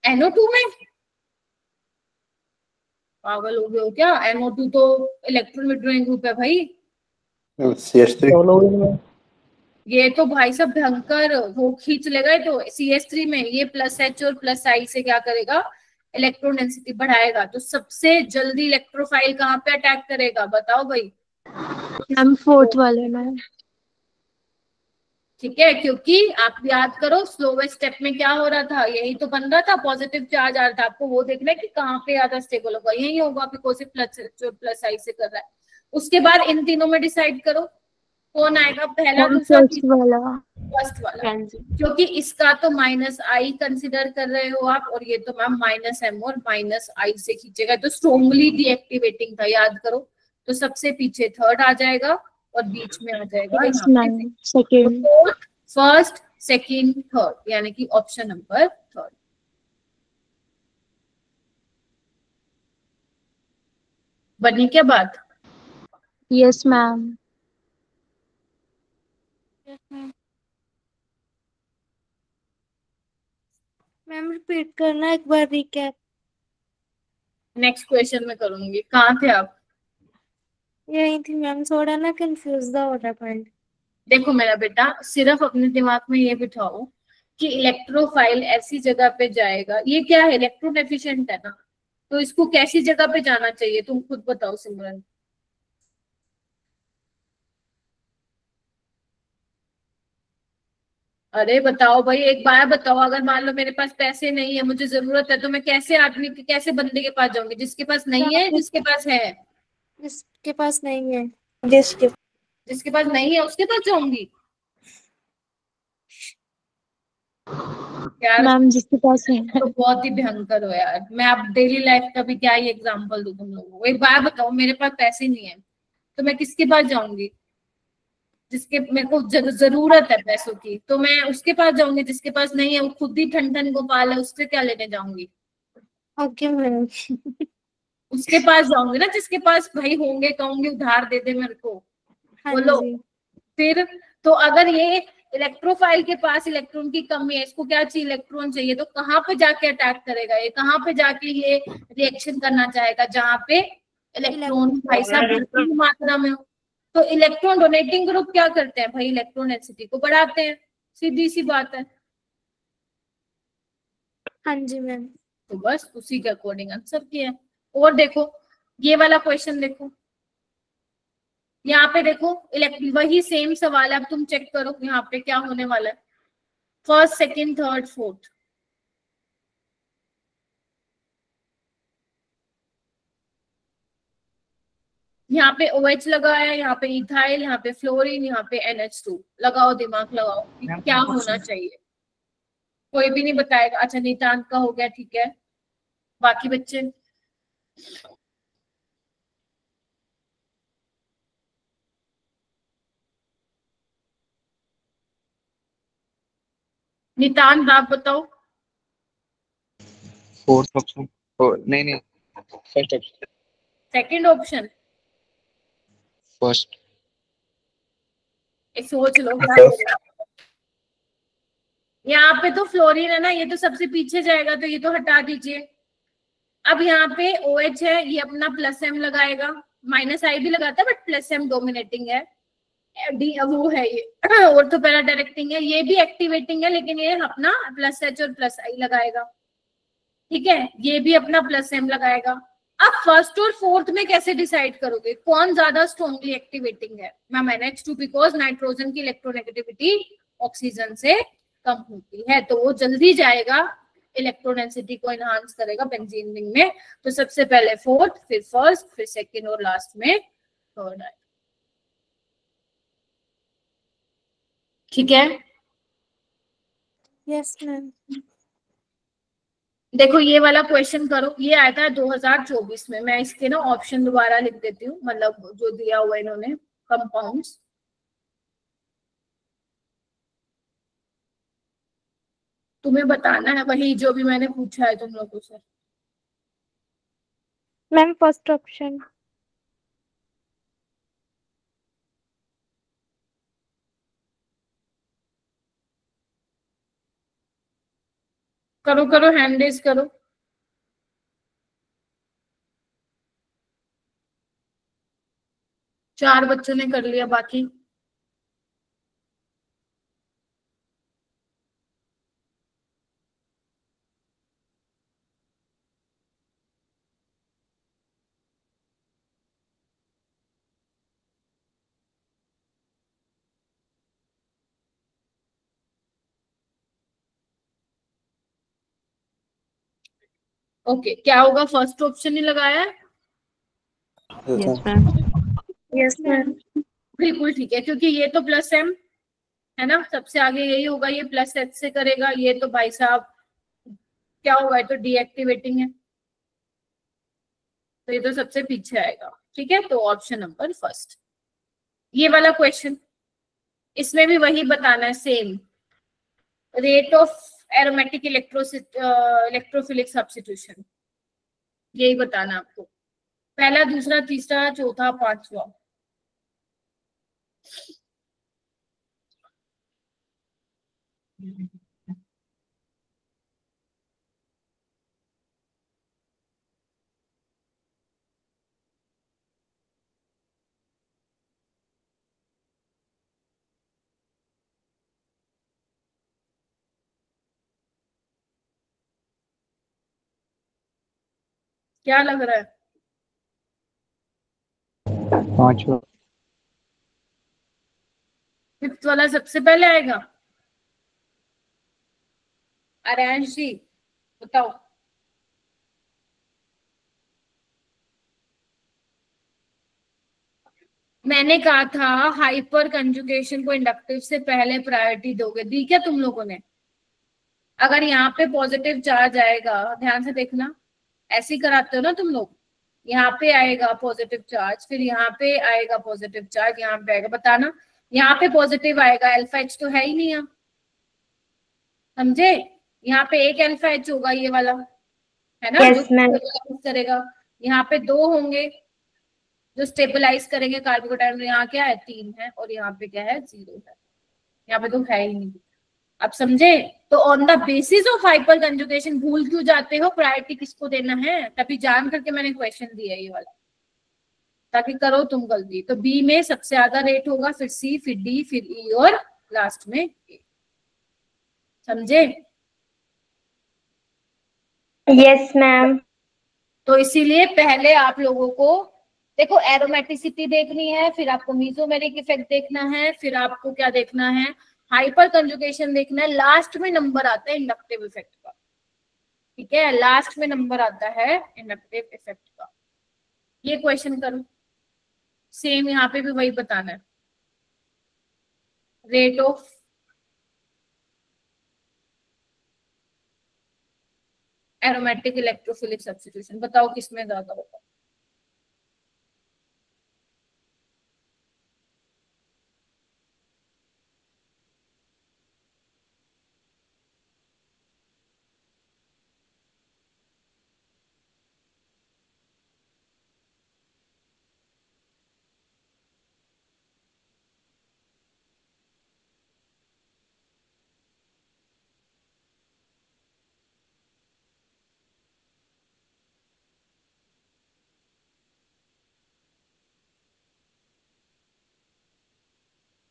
NO2 में? पागल हो गए हो क्या? NO2 तो इलेक्ट्रॉन विड्रॉइंग ग्रुप है भाई। CH3 ये तो भाई साहब भयंकर वो खींच लेगा। तो CH3 में ये +H और +I से क्या करेगा? इलेक्ट्रॉन डेंसिटी बढ़ाएगा। तो सबसे जल्दी इलेक्ट्रोफाइल कहाँ पे अटैक करेगा? बताओ भाई। मैम फोर्थ वाले में। ठीक है, क्योंकि आप याद करो स्लोवेस्ट स्टेप में क्या हो रहा था? यही तो बन रहा था, पॉजिटिव चार्ज आ रहा था। आपको वो देखना है कि कहाँ पे ज्यादा स्टेबल होगा, यही होगा बिकॉज +I से कर रहा है। उसके बाद इन तीनों में डिसाइड करो। कौन आएगा, पहला और दूसरा फर्स्ट वाला। फर्स्ट वाला, क्योंकि इसका तो माइनस आई कंसिडर कर रहे हो आप, और ये तो मैम माइनस एम और माइनस आई से खींचेगा, तो स्ट्रॉन्गली डीएक्टिवेटिंग था, याद करो। तो सबसे पीछे थर्ड आ जाएगा और बीच में आ जाएगा यस यहाँ मैम, पे second. Fourth, first, second, third, यानी कि ऑप्शन नंबर थर्ड। बनी क्या बात? Yes ma'am. मैम रिपीट करना एक बार रिकैप। नेक्स्ट क्वेश्चन में करूंगी। कहाँ थे आप? यही थी मैम, थोड़ा ना कंफ्यूज हो रहा पॉइंट। देखो मेरा बेटा, सिर्फ अपने दिमाग में ये बिठाओ कि इलेक्ट्रोफाइल ऐसी जगह पे जाएगा, ये क्या है, इलेक्ट्रॉन एफिशिएंट है ना, तो इसको कैसी जगह पे जाना चाहिए, तुम खुद बताओ सिमरन। अरे बताओ भाई, एक बार बताओ, अगर मान लो मेरे पास पैसे नहीं है, मुझे जरूरत है, तो मैं कैसे आदमी के, कैसे बंदे के पास जाऊंगी? जिसके पास नहीं है, जिसके पास है? जिसके पास नहीं है, जिसके पास नहीं है उसके पास जाऊंगी यार। मैम जिसके पास है। तो बहुत ही भयंकर हो यार। मैं अब डेली लाइफ का भी क्या ही एग्जांपल दूं तुम लोगों को। एक बार बताओ, मेरे पास पैसे नहीं है तो मैं किसके पास जाऊंगी? जिसके मेरे को जरूरत है पैसों की, तो मैं उसके पास जाऊंगी। जिसके पास नहीं है, वो खुद ही ठन ठन गोपाल है, उससे क्या लेने जाऊंगी? Okay ma'am. उसके पास जाऊंगी ना जिसके पास भाई होंगे, कहूंगी उधार दे दे मेरे को। हाँ बोलो जी। फिर। तो अगर ये इलेक्ट्रोफाइल के पास इलेक्ट्रॉन की कमी है, इसको क्या चाहिए, इलेक्ट्रॉन चाहिए, तो कहाँ पे जाके अटैक करेगा ये, कहाँ पे जाके ये रिएक्शन करना चाहेगा? जहाँ पे इलेक्ट्रॉन भाई साहब भरपूर मात्रा में हो। तो इलेक्ट्रॉन डोनेटिंग ग्रुप क्या करते हैं भाई, इलेक्ट्रॉन डेंसिटी को बढ़ाते हैं, सीधी सी बात है। हाँ जी मैम। तो बस उसी के अकॉर्डिंग आंसर किया है। और देखो ये वाला क्वेश्चन देखो, यहाँ पे देखो वही सेम सवाल है। अब तुम चेक करो यहाँ पे क्या होने वाला है। फर्स्ट, सेकंड, थर्ड, फोर्थ, यहाँ पे OH लगा है, यहाँ पे इथाइल, यहाँ पे फ्लोरीन, यहाँ पे NH2। लगाओ दिमाग लगाओ कि क्या होना चाहिए। कोई भी नहीं बताएगा। अच्छा नितांत का हो गया, ठीक है। बाकी बच्चे? नितांत आप बताओ। Fourth option. नहीं नहीं, first option. Second option? First. सोच लो क्या बोलेगा। यहाँ पे तो फ्लोरीन है ना, ये तो सबसे पीछे जाएगा, तो ये तो हटा दीजिए। अब यहाँ पे OH है, ये अपना प्लस M लगाएगा, माइनस I भी लगाता है बट प्लस M डोमिनेटिंग है। डी वो है ये और तो पैरा डायरेक्टिंग है, ये भी एक्टिवेटिंग है, लेकिन ये अपना प्लस H और प्लस I लगाएगा। ठीक है, ये भी अपना प्लस M लगाएगा। अब फर्स्ट और फोर्थ में कैसे डिसाइड करोगे कौन ज्यादा स्ट्रॉन्गली एक्टिवेटिंग है? मैम NH2, बिकॉज नाइट्रोजन की इलेक्ट्रोनेगेटिविटी ऑक्सीजन से कम होती है, तो वो जल्दी जाएगा, इलेक्ट्रोडेंसिटी को एनहांस करेगा बेंजीन रिंग में। तो सबसे पहले फोर्थ, फिर फर्स्ट, फिर सेकंड और लास्ट में थर्ड आएगा। ठीक है। Yes ma'am. देखो ये वाला क्वेश्चन करो, ये आया था 2024 में। मैं इसके ना ऑप्शन दोबारा लिख देती हूँ, मतलब जो दिया हुआ है इन्होंने कंपाउंड्स। तुम्हें बताना है वही जो भी मैंने पूछा है तुम लोगों से। Ma'am first option. करो करो, हैंड रेज करो। चार बच्चों ने कर लिया, बाकी ओके। क्या होगा, फर्स्ट ऑप्शन ही लगाया है? Yes ma'am. Yes ma'am. बिल्कुल ठीक है, क्योंकि ये तो प्लस एम है ना, सबसे आगे यही होगा, ये प्लस एच से करेगा, ये तो भाई साहब क्या होगा, ये तो डीएक्टिवेटिंग है, तो ये तो सबसे पीछे आएगा। ठीक है, तो ऑप्शन नंबर फर्स्ट ये वाला क्वेश्चन, इसमें भी वही बताना है same, rate of aromatic electrophilic substitution, यही बताना आपको, पहला, दूसरा, तीसरा, चौथा, पांचवा। क्या लग रहा है? पांचवा। फिफ्थ वाला सबसे पहले आएगा। आर्यांश जी बताओ। मैंने कहा था हाइपर कंजुगेशन को इंडक्टिव से पहले प्रायोरिटी दोगे, दी क्या तुम लोगों ने? अगर यहाँ पे पॉजिटिव चार्ज आएगा, ध्यान से देखना, ऐसे ही कराते हो ना तुम लोग, यहाँ पे आएगा पॉजिटिव चार्ज, फिर यहाँ पे आएगा पॉजिटिव चार्ज, यहाँ पे आएगा, बताना यहाँ पे पॉजिटिव आएगा, अल्फा एच तो है ही नहीं यहाँ, समझे? यहाँ पे एक अल्फा एच होगा ये वाला, है ना, Yes, ma'am. जो करेगा, यहाँ पे दो होंगे जो स्टेबलाइज करेंगे कार्बोकेटाइन, यहाँ क्या है 3 है, और यहाँ पे क्या है 0 है, यहाँ पे तो है ही नहीं। आप समझे? तो on the basis of hyper conjugation भूल क्यों जाते हो, प्रायोरिटी किसको देना है, तभी जान करके मैंने क्वेश्चन दिया ये वाला, ताकि करो तुम गलती। तो बी में सबसे ज्यादा रेट होगा, फिर सी, फिर डी, फिर ई, और लास्ट में ए। समझे? Yes, ma'am. तो इसीलिए पहले आप लोगों को देखो एरोमेटिसिटी देखनी है, फिर आपको मीजोमेरिक इफेक्ट देखना है, फिर आपको क्या देखना है, हाइपर कंजुगेशन देखना है, लास्ट में नंबर आता है इंडक्टिव इफेक्ट का। ठीक है, लास्ट में नंबर आता है इंडक्टिव इफेक्ट का। ये क्वेश्चन करो, सेम यहाँ पे भी वही बताना है, rate of aromatic electrophilic substitution, बताओ किसमें ज्यादा होगा?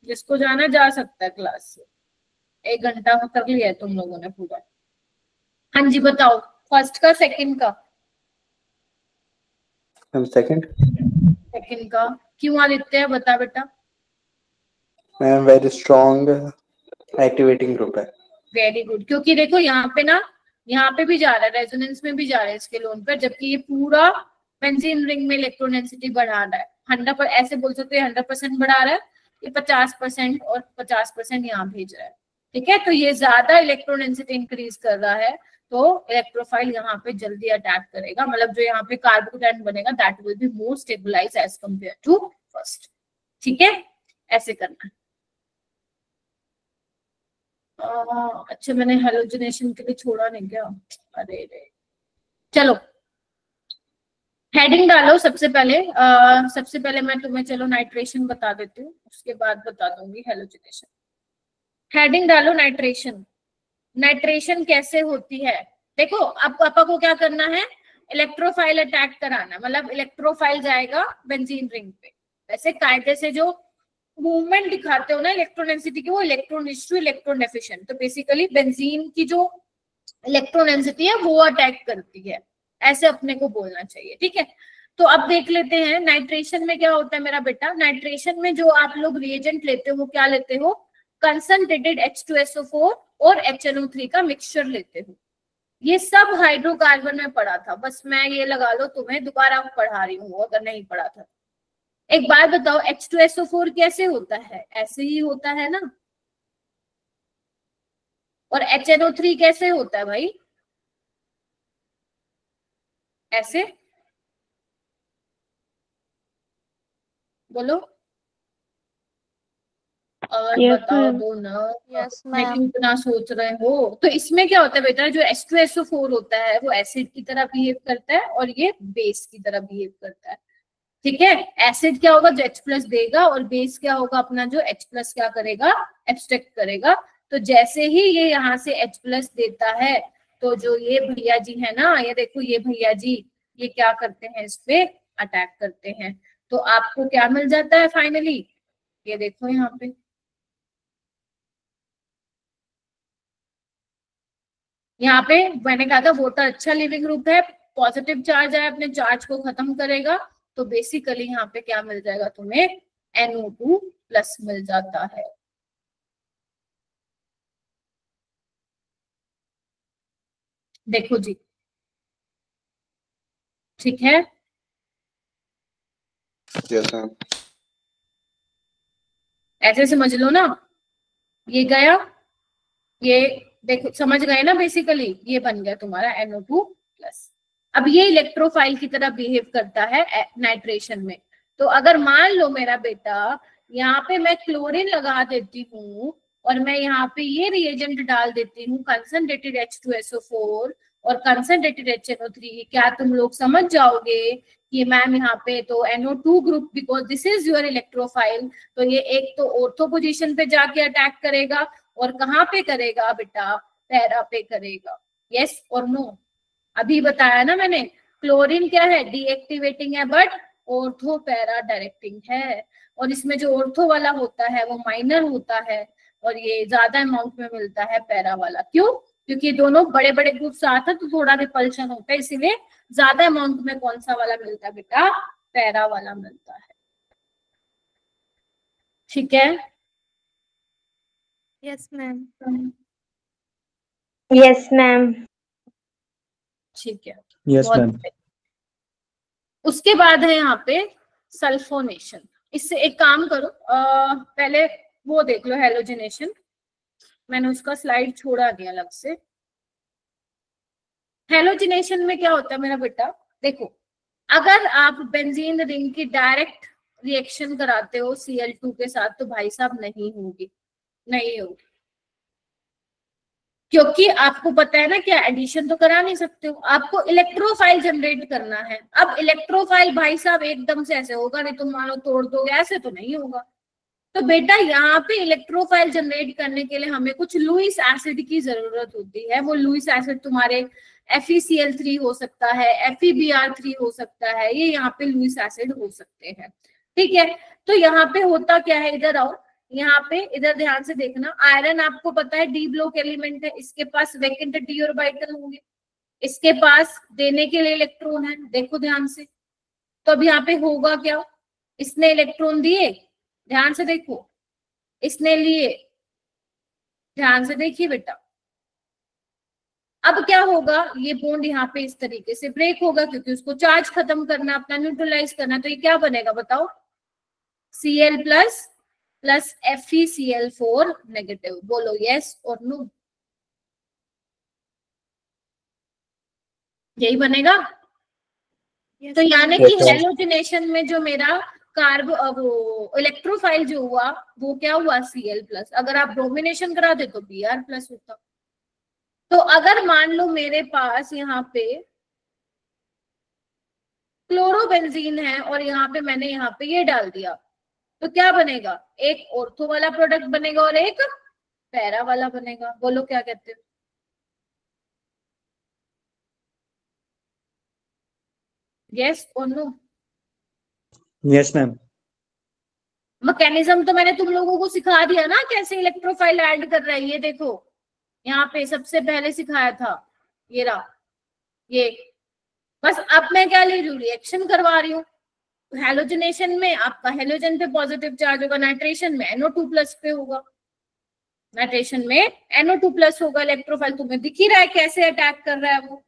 जिसको जाना जा सकता है क्लास से, 1 घंटा कर लिया है तुम लोगों ने पूरा। हाँ जी बताओ, फर्स्ट का सेकंड का? सेकंड। सेकंड का क्यों आदित्य, बता बेटा। Ma'am very strong activating group है। वेरी गुड, क्योंकि देखो यहाँ पे ना, यहाँ पे भी जा रहा है, रेजोनेंस में भी जा रहा है इसके लोन पर, जबकि ये पूरा बेंजीन रिंग में इलेक्ट्रोडेंसिटी बढ़ा रहा है, 100 ऐसे बोल सकते हैं 100% बढ़ा रहा है, ये 50% और 50% यहाँ भेज रहा है। ठीक है, तो ये ज्यादा इलेक्ट्रोडेंसिटी इंक्रीज कर रहा है, तो इलेक्ट्रोफाइल यहाँ पे जल्दी अटैक करेगा, मतलब जो यहाँ पे कार्बोकेटाइन बनेगा that will be more stabilize as compare to first. ठीक है, ऐसे करना है। अच्छा मैंने हेलोजिनेशन के लिए छोड़ा नहीं क्या? अरे रे, चलो हेडिंग डालो सबसे पहले। सबसे पहले मैं तुम्हें चलो नाइट्रेशन बता देती हूँ, उसके बाद बता दूंगी हेलोजिनेशन। हेडिंग डालो नाइट्रेशन। नाइट्रेशन कैसे होती है? देखो अब पापा को क्या करना है, इलेक्ट्रोफाइल अटैक कराना, मतलब इलेक्ट्रोफाइल जाएगा बेंजीन रिंग पे, वैसे कायदे से जो मूवमेंट दिखाते हो ना इलेक्ट्रॉन डेंसिटी की, वो electron reach two electron deficient, तो बेसिकली बेंजीन की जो इलेक्ट्रॉन डेंसिटी है वो अटैक करती है, ऐसे अपने को बोलना चाहिए। ठीक है, तो अब देख लेते हैं नाइट्रेशन में क्या होता है मेरा बेटा। नाइट्रेशन में जो आप लोग रिएजेंट लेते हो वो क्या लेते हो, कंसंट्रेटेड H2SO4 और HNO3 का मिक्सचर लेते हो। ये सब हाइड्रोकार्बन में पढ़ा था, बस मैं ये लगा लो तुम्हें दोबारा पढ़ा रही हूँ अगर नहीं पढ़ा था। एक बात बताओ, H2SO4 कैसे होता है? ऐसे ही होता है ना। और HNO3 कैसे होता है भाई? ऐसे। बोलो और Yes, बताओ ma'am. दो ना। यस मैं मैम। क्यों इतना सोच रहे हो? तो इसमें क्या होता है बेटा, जो H2SO4 होता है वो एसिड की तरह बिहेव करता है और ये बेस की तरह बिहेव करता है। ठीक है, एसिड क्या होगा, जो H प्लस देगा, और बेस क्या होगा अपना, जो H प्लस क्या करेगा, एब्स्ट्रैक्ट करेगा। तो जैसे ही ये यहाँ से H प्लस देता है, तो जो ये भैया जी है ना, ये देखो ये भैया जी, ये क्या करते हैं, इस पे अटैक करते हैं। तो आपको क्या मिल जाता है फाइनली, ये देखो यहाँ पे, यहाँ पे मैंने कहा था वोटर अच्छा लिविंग ग्रुप है, पॉजिटिव चार्ज है, अपने चार्ज को खत्म करेगा। तो बेसिकली यहाँ पे क्या मिल जाएगा तुम्हें, NO2 प्लस मिल जाता है। देखो जी, ठीक है, Yes, ma'am. ऐसे समझ लो ना। ये गया, ये देखो समझ गए ना, बेसिकली ये बन गया तुम्हारा NO2 प्लस। अब ये इलेक्ट्रोफाइल की तरह बिहेव करता है नाइट्रेशन में। तो अगर मान लो मेरा बेटा यहाँ पे मैं क्लोरीन लगा देती हूँ और मैं यहाँ पे ये रिएजेंट डाल देती हूँ, कंसंट्रेटेड H2SO4 और कंसंट्रेटेड HNO3, क्या तुम लोग समझ जाओगे कि मैम यहाँ पे तो NO2 group, because this is your electrophile, तो ये एक तो ऑर्थो पोजीशन पे जाके अटैक करेगा, और कहाँ पे करेगा बेटा, पैरा पे करेगा। यस और नो? अभी बताया ना मैंने, क्लोरीन क्या है, डीएक्टिवेटिंग है बट ऑर्थो पैरा डायरेक्टिंग है। और इसमें जो ऑर्थो वाला होता है वो माइनर होता है, और ये ज्यादा अमाउंट में मिलता है पैरा वाला। क्यों? क्योंकि दोनों बड़े बड़े ग्रुप साथ है, तो थोड़ा रिपल्शन होता है, इसीलिए ज्यादा अमाउंट में कौन सा वाला मिलता है बेटा, पैरा वाला मिलता है। ठीक है, यस मैम। Yes, ma'am. ठीक है, Yes, बहुत ma'am. बढ़िया। उसके बाद है यहाँ पे सल्फोनेशन। इससे एक काम करो, पहले वो देख लो हेलोजिनेशन, मैंने उसका स्लाइड छोड़ा नहीं अलग से। हेलोजिनेशन में क्या होता है मेरा बेटा, देखो अगर आप बेंजीन रिंग की डायरेक्ट रिएक्शन कराते हो Cl2 के साथ, तो भाई साहब नहीं होगी, नहीं होगी, क्योंकि आपको पता है ना क्या, एडिशन तो करा नहीं सकते हो, आपको इलेक्ट्रोफाइल जनरेट करना है। अब इलेक्ट्रोफाइल भाई साहब एकदम से ऐसे होगा नहीं, तुम मानो तोड़ दोगे, ऐसे तो नहीं होगा। तो बेटा यहाँ पे इलेक्ट्रोफाइल जनरेट करने के लिए हमें कुछ लुईस एसिड की जरूरत होती है। वो लुईस एसिड तुम्हारे FeCl3 हो सकता है, FeBr3 हो सकता है, ये यहाँ पे लुईस एसिड हो सकते हैं। ठीक है, तो यहाँ पे होता क्या है, इधर आओ, यहाँ पे इधर ध्यान से देखना। आयरन आपको पता है डी ब्लॉक एलिमेंट है, इसके पास वैकेंट डी ऑर्बिटल होंगे, इसके पास देने के लिए इलेक्ट्रॉन है, देखो ध्यान से। तो अब यहाँ पे होगा क्या, इसने इलेक्ट्रॉन दिए, ध्यान से देखो, इसने लिए, ध्यान से देखिए बेटा। अब क्या होगा, ये बॉन्ड यहाँ पे इस तरीके से ब्रेक होगा, क्योंकि उसको चार्ज खत्म करना, अपना न्यूट्रलाइज करना। तो ये क्या बनेगा बताओ, Cl plus plus FeCl4 negative. बोलो यस और नो, यही बनेगा। तो यानी कि हेलोजिनेशन में जो मेरा कार्ब वो इलेक्ट्रोफाइल जो हुआ वो क्या हुआ, Cl प्लस। अगर आप ब्रोमिनेशन करा दे तो Br प्लस होता। तो अगर मान लो मेरे पास यहाँ पे क्लोरोबेंजीन है और यहाँ पे मैंने यहाँ पे ये डाल दिया, तो क्या बनेगा, एक ऑर्थो वाला प्रोडक्ट बनेगा और एक पैरा वाला बनेगा। बोलो क्या कहते हो, यस और नो? Yes, ma'am. मैकेनिज्म तो मैंने तुम लोगों को सिखा दिया ना, कैसे इलेक्ट्रोफाइल ऐड कर रहा है। ये देखो यहाँ पे सबसे पहले सिखाया था, ये रहा ये। बस अब मैं क्या ले रही हूँ, रिएक्शन करवा रही हूँ। हेलोजिनेशन में आपका हेलोजन पे पॉजिटिव चार्ज होगा, नाइट्रेशन में NO2 प्लस पे होगा, नाइट्रेशन में NO2 प्लस होगा। इलेक्ट्रोफाइल तुम्हें दिख ही रहा है कैसे अटैक कर रहा है वो।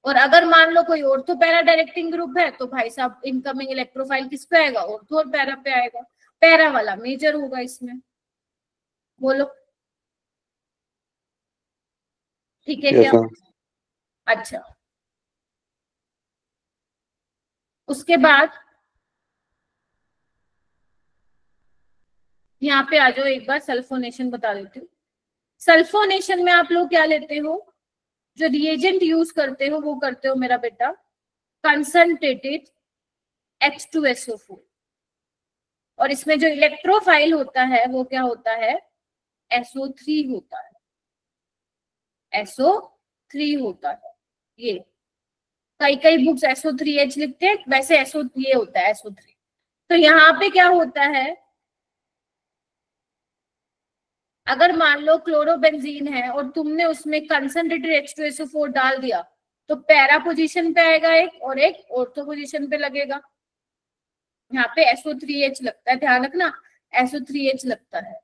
और अगर मान लो कोई ऑर्थो पैरा डायरेक्टिंग ग्रुप है तो भाई साहब इनकमिंग इलेक्ट्रोफाइल किस पे आएगा, ऑर्थो और पैरा पे आएगा, पैरा वाला मेजर होगा इसमें। बोलो ठीक है क्या? अच्छा, उसके बाद यहाँ पे आ जाओ, एक बार सल्फोनेशन बता देती हूँ। सल्फोनेशन में आप लोग क्या लेते हो, जो रिएजेंट यूज करते हो वो करते हो मेरा बेटा कंसंट्रेटेड H2SO4, और इसमें जो इलेक्ट्रोफाइल होता है वो क्या होता है, SO3 होता है, SO3 होता है। ये कई बुक्स SO3H लिखते हैं, वैसे ये होता है SO3। तो यहाँ पे क्या होता है, अगर मान लो क्लोरोबेंजीन है और तुमने उसमें कंसंट्रेटेड H2SO4 डाल दिया तो पैरा पोजीशन पे आएगा एक, और एक ऑर्थो पोजीशन पे लगेगा। यहाँ पे SO3H लगता है, ध्यान रखना SO3H लगता है।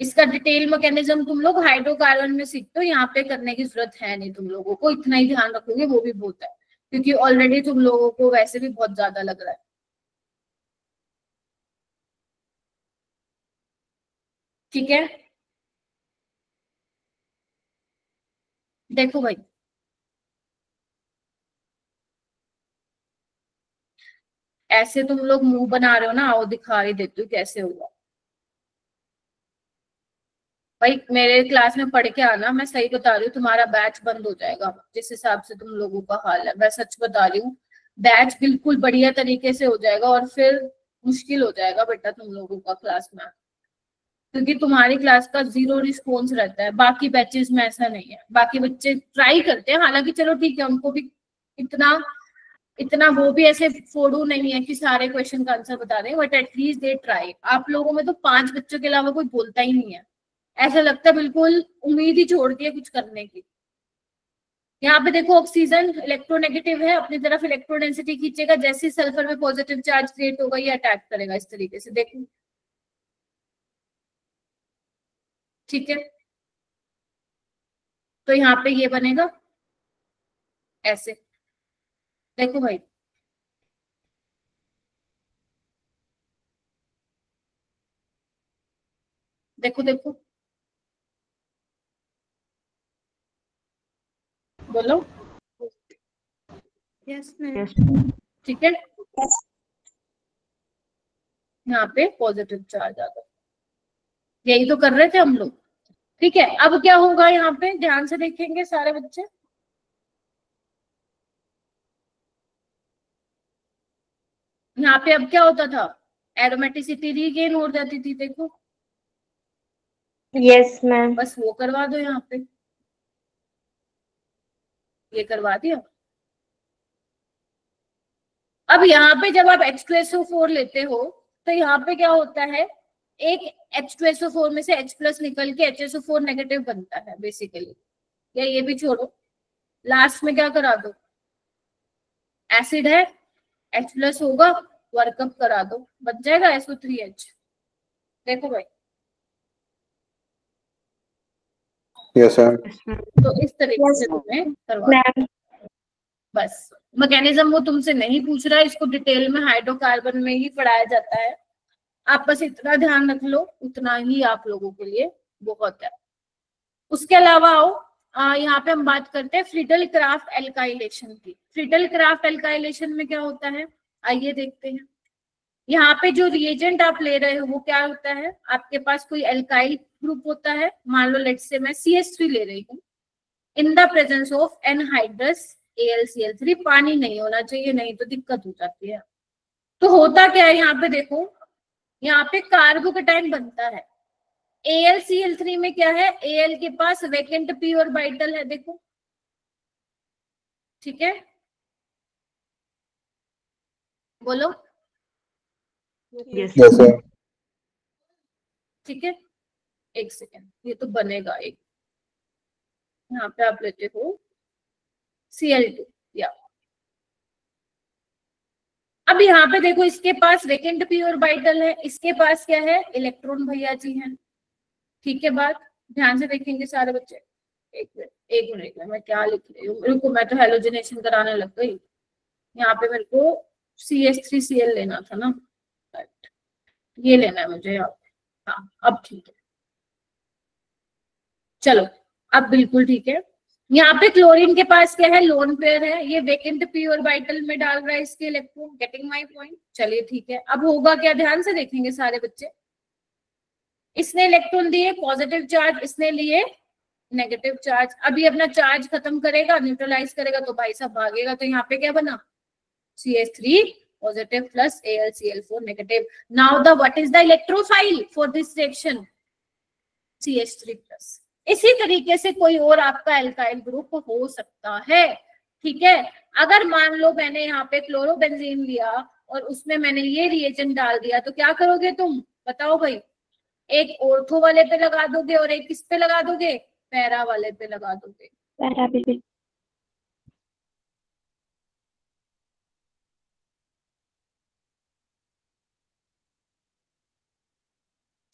इसका डिटेल मैकेनिज्म तुम लोग हाइड्रोकार्बन में सीखते हो, यहाँ पे करने की जरूरत है नहीं, तुम लोगों को इतना ही ध्यान रखोगे वो भी बहुत है, क्योंकि ऑलरेडी तुम लोगों को वैसे भी बहुत ज्यादा लग रहा है। ठीक है, देखो भाई ऐसे तुम लोग मुंह बना रहे हो ना, आओ दिखा ही देती हूँ कैसे होगा। भाई मेरे क्लास में पढ़ के आना, मैं सही बता रही हूँ, तुम्हारा बैच बंद हो जाएगा जिस हिसाब से तुम लोगों का हाल है, मैं सच बता रही हूँ। बैच बिल्कुल बढ़िया तरीके से हो जाएगा और फिर मुश्किल हो जाएगा बेटा तुम लोगों का क्लास में, क्योंकि तुम्हारी क्लास का 0 रिस्पॉन्स रहता है। बाकी बैचेस में ऐसा नहीं है, बाकी बच्चे ट्राई करते हैं, हालांकि चलो ठीक है, उनको भी इतना वो भी ऐसे फोड़ू नहीं है कि सारे क्वेश्चन का आंसर बता दें, बट एटलीस्ट दे ट्राई। आप लोगों में तो 5 बच्चों के अलावा कोई बोलता ही नहीं है, ऐसा लगता है बिल्कुल उम्मीद ही छोड़ दी है कुछ करने की। यहाँ पे देखो ऑक्सीजन इलेक्ट्रोनेगेटिव है, अपनी तरफ इलेक्ट्रोडेंसिटी खींचेगा, जैसे सल्फर में पॉजिटिव चार्ज क्रिएट होगा ये अटैक करेगा इस तरीके से, देखो ठीक है। तो यहाँ पे ये बनेगा ऐसे, देखो भाई देखो देखो, बोलो यस मैम। ठीक है। यहाँ पे पॉजिटिव चार्ज आ गया, यही तो कर रहे थे हम लोग। ठीक है, अब क्या होगा यहाँ पे, ध्यान से देखेंगे सारे बच्चे। यहाँ पे अब क्या होता था, एरोमेटिसिटी रीगेन हो जाती थी, देखो यस मैम। बस वो करवा दो, यहाँ पे ये करवा दिया। अब यहाँ पे जब आप H2SO4 लेते हो तो यहाँ पे क्या होता है, एक H2SO4 में से H+ निकल के HSO4 नेगेटिव बनता है बेसिकली, या ये भी छोड़ो, लास्ट में क्या करा दो, एसिड है H+ होगा, वर्कअप करा दो, बच जाएगा SO3H। देखो भाई यस सर। तो इस तरीके से तुम्हें करवा, बस मैकेनिज्म वो तुमसे नहीं पूछ रहा है, इसको डिटेल में हाइड्रोकार्बन में ही पढ़ाया जाता है। आप बस इतना ध्यान रख लो, उतना ही आप लोगों के लिए बहुत है। उसके अलावा आओ यहाँ पे हम बात करते हैं फ्रीडल क्राफ्ट एल्काइलेशन की। फ्रीडल क्राफ्ट एल्काइलेशन में क्या होता है, आइए देखते हैं। यहाँ पे जो रिएजेंट आप ले रहे हो वो क्या होता है, आपके पास कोई एल्काइल ग्रुप होता है, मान लो लेट्स से मैं CH3 ले रही हूँ, इन the presence of anhydrous AlCl3, पानी नहीं होना चाहिए, नहीं तो दिक्कत हो जाती है। तो होता क्या है यहाँ पे देखो, यहाँ पे कार्बोकेटाइन बनता है, AlCl3 में क्या है, Al के पास वेकेंट p ऑर्बिटल है, देखो ठीक है, बोलो यस सर। ठीक है। एक सेकेंड, ये तो बनेगा एक, यहाँ पे आप लेते हो Cl2 या, अब यहाँ पे देखो इसके पास वेकेंट p ऑर्बिटल है, इसके पास क्या है, इलेक्ट्रॉन भैया जी हैं। ठीक है, बात ध्यान से देखेंगे सारे बच्चे। एक मिनट मैं क्या लिख रही हूँ, रुको मैं तो हेलोजिनेशन कराने लग गई। यहाँ पे मेरे को CH3Cl लेना था ना, ये लेना है मुझे यहाँ। हाँ अब ठीक है, चलो अब बिल्कुल ठीक है। यहाँ पे क्लोरीन के पास क्या है, लोन पेयर है, ये वेकेंट पी ऑर्बिटल में डाल रहा है इसके इलेक्ट्रॉन, गेटिंग माय पॉइंट। चलिए ठीक है, अब होगा क्या ध्यान से देखेंगे सारे बच्चे। इसने इलेक्ट्रॉन दिए पॉजिटिव चार्ज, इसने लिए नेगेटिव चार्ज। अभी अपना चार्ज खत्म करेगा, न्यूट्रलाइज करेगा तो भाई साहब भागेगा। तो यहाँ पे क्या बना, CH3 positive plus AlCl4 negative. Now the what is the electrophile for this reaction? CH3 plus. इसी तरीके से कोई और आपका एल्काइल ग्रुप हो सकता है, ठीक है। अगर मान लो मैंने यहाँ पे क्लोरोबेंजीन लिया और उसमें मैंने ये रिएजेंट डाल दिया, तो क्या करोगे तुम बताओ भाई, एक ऑर्थो वाले पे लगा दोगे और एक किस पे लगा दोगे, पैरा वाले पे लगा दोगे। पैरा पे।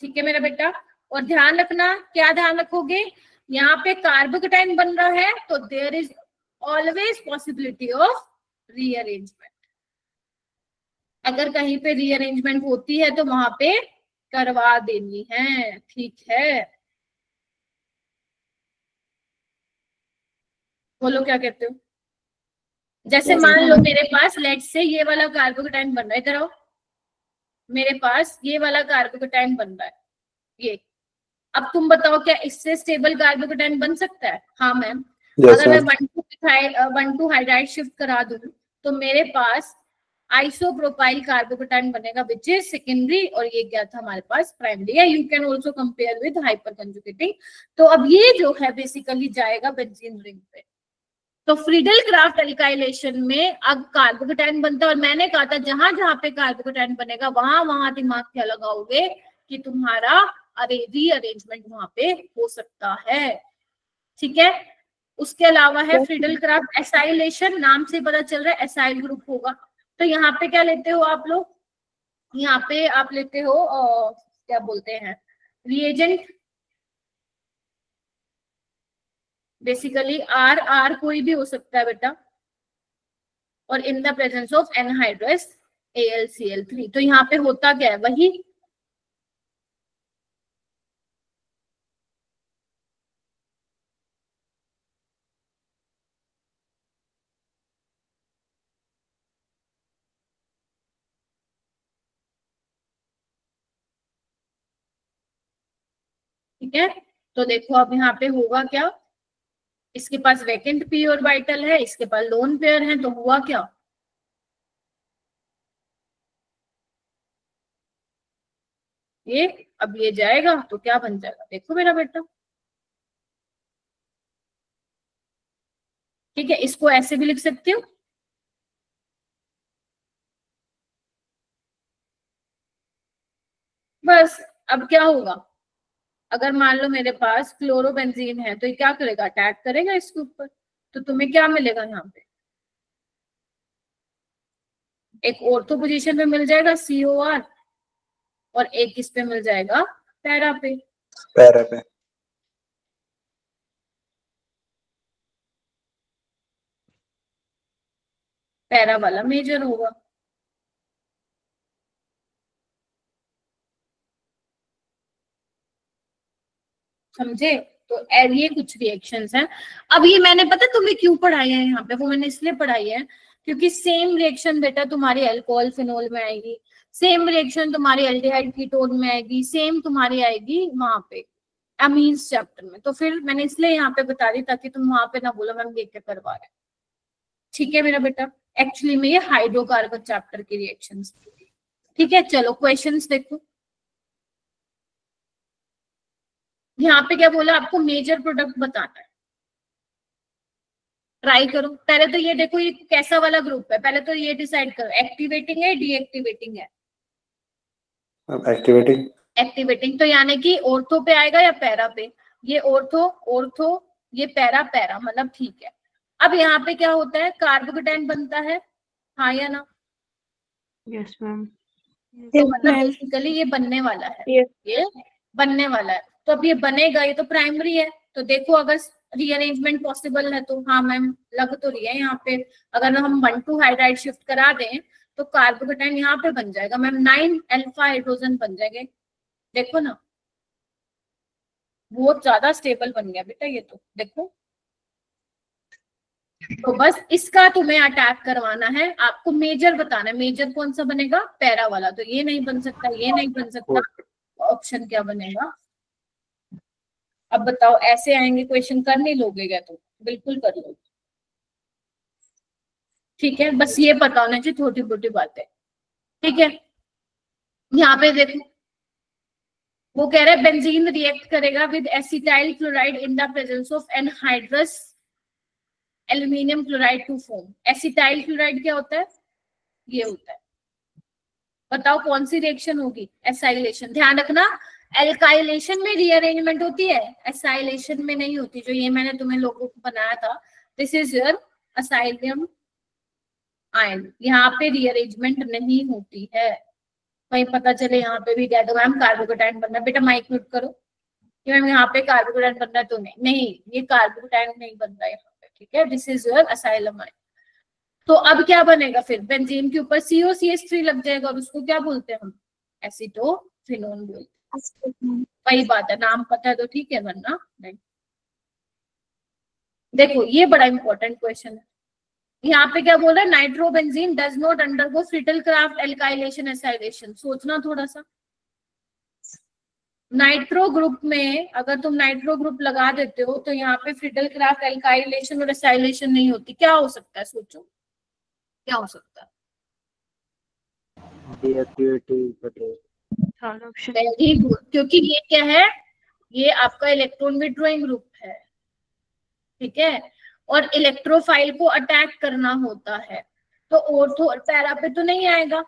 ठीक है मेरा बेटा, और ध्यान रखना, क्या ध्यान रखोगे, यहाँ पे कार्बोकेटाइन बन रहा है तो there is always possibility of rearrangement. अगर कहीं पे रीअरेंजमेंट होती है तो वहां पे करवा देनी है, ठीक है। बोलो क्या कहते हो। जैसे मान लो मेरे पास लेट से ये वाला कार्बोकेटाइन बन रहा है, इधर आओ, मेरे पास ये वाला कार्बोकेटाइन बन रहा है ये। अब तुम बताओ क्या इससे स्टेबल कार्बोकेटाइन बन सकता है? हाँ मैम। अगर मैं 1,2 हाइड्राइड शिफ्ट करा दूं तो मेरे पास आइसोप्रोपाइल कार्बोकेटाइन बनेगा विच इज सेकेंडरी, और ये क्या था हमारे पास प्राइमरी है। You can also compare with hyper conjugating. तो अब ये जो है बेसिकली जाएगा बेंजीन रिंग पे। तो फ्रीडल क्राफ्ट एल्काइलेशन में अब कार्बोकेटाइन बनता है, और मैंने कहा था जहां जहां पे कार्बोकेटाइन बनेगा वहां वहां दिमाग क्या लगाओगे कि तुम्हारा रीअरेंजमेंट वहां पे हो सकता है, ठीक है। उसके अलावा है फ्रीडल क्राफ्ट एसाइलेशन, नाम से पता चल रहा है एसाइल ग्रुप होगा। तो यहाँ पे क्या लेते हो आप लोग, यहाँ पे आप लेते हो क्या बोलते हैं रिएजेंट, बेसिकली आर कोई भी हो सकता है बेटा, और इन the presence of anhydrous AlCl3। तो यहाँ पे होता क्या है वही, ठीक है। तो देखो अब यहाँ पे होगा क्या, इसके पास वैकेंट p ऑर्बिटल है, इसके पास लोन पेयर है, तो हुआ क्या, ये अब ये जाएगा तो क्या बन जाएगा, देखो मेरा बेटा, ठीक है। इसको ऐसे भी लिख सकती हूँ, बस। अब क्या होगा, अगर मान लो मेरे पास क्लोरोबेंजीन है तो ये क्या करेगा, अटैक करेगा इसके ऊपर। तो तुम्हें क्या मिलेगा यहाँ पे, एक ऑर्थो पोजीशन पे मिल जाएगा COR, और एक किस पे मिल जाएगा, पैरा पे। पैरा पे। पैरा वाला मेजर होगा, समझे। तो ये कुछ रिएक्शंस हैं। अब ये मैंने पता तुम्हें क्यों पढ़ाई है यहाँ पे, वो मैंने इसलिए पढ़ाई है क्योंकि सेम रिएक्शन बेटा तुम्हारी अल्कोहल फिनोल में आएगी, सेम रिएक्शन तुम्हारी एल्डिहाइड कीटोन में आएगी, सेम तुम्हारी आएगी वहां पे अमीन्स चैप्टर में। तो फिर मैंने इसलिए यहाँ पे बता दी ताकि तुम वहां पे ना बोलो मैम ये क्या करवा रहे हैं, ठीक है मेरा बेटा। एक्चुअली में ये हाइड्रोकार्बन चैप्टर की रिएक्शंस, ठीक है। चलो क्वेश्चंस देखो, यहाँ पे क्या बोला, आपको मेजर प्रोडक्ट बताना है, ट्राई करो। पहले तो ये देखो ये कैसा वाला ग्रुप है, पहले तो ये डिसाइड करो एक्टिवेटिंग है डीएक्टिवेटिंग है। एक्टिवेटिंग। एक्टिवेटिंग तो यानी कि ऑर्थो पे आएगा या पैरा पे, ये ऑर्थो ऑर्थो, ये पैरा पैरा, मतलब ठीक है। अब यहाँ पे क्या होता है, कार्बोकेटाइन बनता है, हाँ या ना? Yes ma'am. तो मतलब बेसिकली ये बनने वाला है, ये बनने वाला है। तो अब ये बनेगा, ये तो प्राइमरी है। तो देखो अगर रीअरेंजमेंट पॉसिबल है तो हाँ मैम लग तो रही है यहाँ पे। अगर हम 1 2 हाइड्राइड शिफ्ट करा दें तो कार्बोकेटाइन यहाँ पे बन जाएगा मैम 9 अल्फा हाइड्रोजन बन जाएंगे। देखो ना बहुत ज्यादा स्टेबल बन गया बेटा ये तो देखो। तो बस इसका तुम्हें अटैक करवाना है, आपको मेजर बताना है। मेजर कौन सा बनेगा? पैरा वाला। तो ये नहीं बन सकता, ये नहीं बन सकता, ऑप्शन क्या बनेगा? अब बताओ ऐसे आएंगे क्वेश्चन, कर नहीं लोगे क्या? तो बिल्कुल कर लोगे। ठीक है, बस ये पता होना चाहिए छोटी छोटी बातें। ठीक है, यहाँ पे देखो वो कह रहा है बेंजीन रिएक्ट करेगा with acetyl chloride in the presence of anhydrous aluminium chloride to form. Acetyl chloride क्या होता है? ये होता है। बताओ कौन सी रिएक्शन होगी? एसाइलेशन। ध्यान रखना एल्काइलेशन में रीअरेंजमेंट होती है, एसाइलेशन में नहीं होती। जो ये मैंने तुम्हें लोगों को बनाया था, दिस इज योर असाइलियम आयन। यहाँ पे रीअरेंजमेंट नहीं होती है। कहीं पता चले यहाँ पे भी कह दो मैम कार्बोकेटाइन बनना है, बेटा माइक म्यूट करो कि मैम यहाँ पे कार्बोकेटाइन बनना है। तो नहीं, ये कार्बोकेटाइन नहीं बनता यहाँ पे। ठीक है, this is your asylum ion. तो अब क्या बनेगा फिर? बेंजीन के ऊपर COCH3 लग जाएगा और उसको क्या बोलते हैं हम? एसीटोफिनोन बोलते हैं। वही बात है, नाम पता है तो ठीक है, वरना नहीं। देखो ये बड़ा इंपॉर्टेंट क्वेश्चन है। यहाँ पे क्या बोल रहा है? Nitrobenzene does not undergo Friedel Crafts alkylation acylation. सोचना थोड़ा सा, नाइट्रो ग्रुप में अगर तुम नाइट्रो ग्रुप लगा देते हो तो यहाँ पे फ्रिटल-क्राफ्ट एल्काइलेशन और एसाइलेशन नहीं होती। क्या हो सकता है? सोचो क्या हो सकता है? वेरी गुड, क्योंकि ये क्या है? ये आपका इलेक्ट्रॉन विड्रॉइंग ग्रुप है। ठीक है, और इलेक्ट्रोफाइल को अटैक करना होता है तो ऑर्थो और पैरा पे तो नहीं आएगा।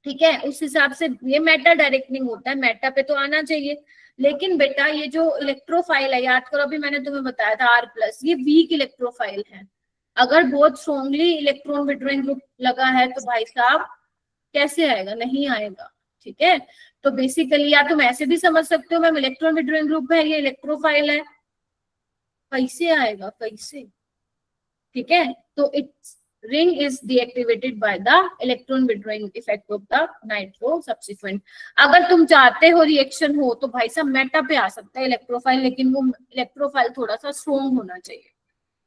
ठीक है, उस हिसाब से ये मेटा डायरेक्ट नहीं होता है, मेटा पे तो आना चाहिए। लेकिन बेटा ये जो इलेक्ट्रोफाइल है, याद करो अभी मैंने तुम्हें बताया था R+, ये वीक इलेक्ट्रोफाइल है। अगर बहुत स्ट्रॉन्गली इलेक्ट्रॉन विड्रॉइंग ग्रुप लगा है तो भाई साहब कैसे आएगा? नहीं आएगा। ठीक है, तो बेसिकली या तुम ऐसे भी समझ सकते हो मैम इलेक्ट्रॉन विड्रॉइंग ग्रुप है, ये इलेक्ट्रोफाइल है, कैसे आएगा? कैसे? ठीक है, तो it's ring is deactivated by the electron withdrawing effect of the nitro subsequent। अगर तुम चाहते हो रिएक्शन हो तो भाई साहब मेटा पे आ सकता है इलेक्ट्रोफाइल, लेकिन वो इलेक्ट्रोफाइल थोड़ा सा स्ट्रॉन्ग होना चाहिए।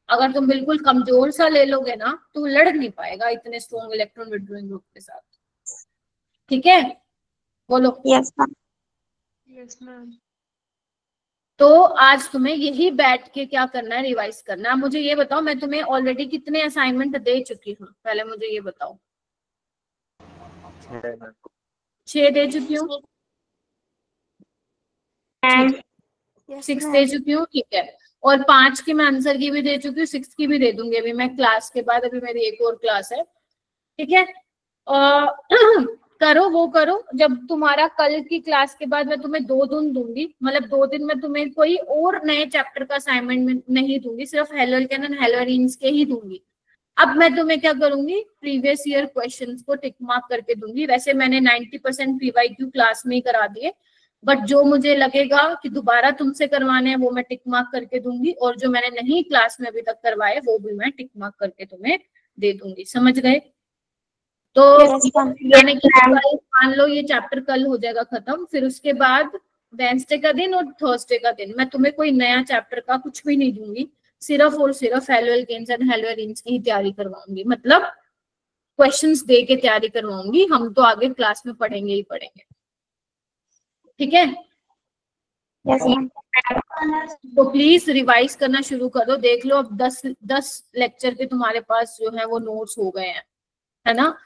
अगर तुम बिल्कुल कमजोर सा ले लोगे ना तो लड़ नहीं पाएगा इतने स्ट्रॉन्ग इलेक्ट्रॉन विड्रॉइंग ग्रुप के साथ। ठीक है, बोलो। Yes ma'am. Yes ma'am. तो आज तुम्हें यही बैठ के क्या करना है? रिवाइज करना है। मुझे ये बताओ मैं तुम्हें ऑलरेडी कितने असाइनमेंट दे चुकी हूँ? पहले मुझे ये बताओ। 6 दे चुकी हूँ, 6 दे चुकी हूँ। ठीक है, और 5 की मैं आंसर की भी दे चुकी हूँ, 6 की भी दे दूंगी अभी मैं क्लास के बाद। अभी मेरी एक और क्लास है। ठीक है, करो वो करो। जब तुम्हारा कल की क्लास के बाद मैं तुम्हें 2 दिन दूंगी, मतलब 2 दिन में तुम्हें कोई और नए चैप्टर का असाइनमेंट नहीं दूंगी, सिर्फ हेलोअल्केन एंड हेलोअरीन्स के ही दूंगी। अब मैं तुम्हें क्या करूंगी? प्रीवियस ईयर क्वेश्चंस को टिक मार्क करके दूंगी। वैसे मैंने 90% PYQ क्लास में ही करा दिए, बट जो मुझे लगेगा कि दोबारा तुमसे करवाने हैं वो मैं टिक मार्क करके दूंगी, और जो मैंने नहीं क्लास में अभी तक करवाए वो भी मैं टिक मार्क करके तुम्हें दे दूंगी। समझ गए? तो यानी कि मान लो ये चैप्टर कल हो जाएगा खत्म, फिर उसके बाद वेडनेसडे का दिन और थर्सडे का दिन मैं तुम्हें कोई नया चैप्टर का कुछ भी नहीं दूंगी, सिर्फ और सिर्फ हेलोअल्केन्स एंड हेलोअरीन्स की ही तैयारी करवाऊंगी। मतलब क्वेश्चंस दे के तैयारी करवाऊंगी, हम तो आगे क्लास में पढ़ेंगे ही पढ़ेंगे। ठीक है, तो प्लीज रिवाइज करना शुरू करो। देख लो अब 10 लेक्चर के तुम्हारे पास जो है वो नोट्स हो गए हैं, है ना?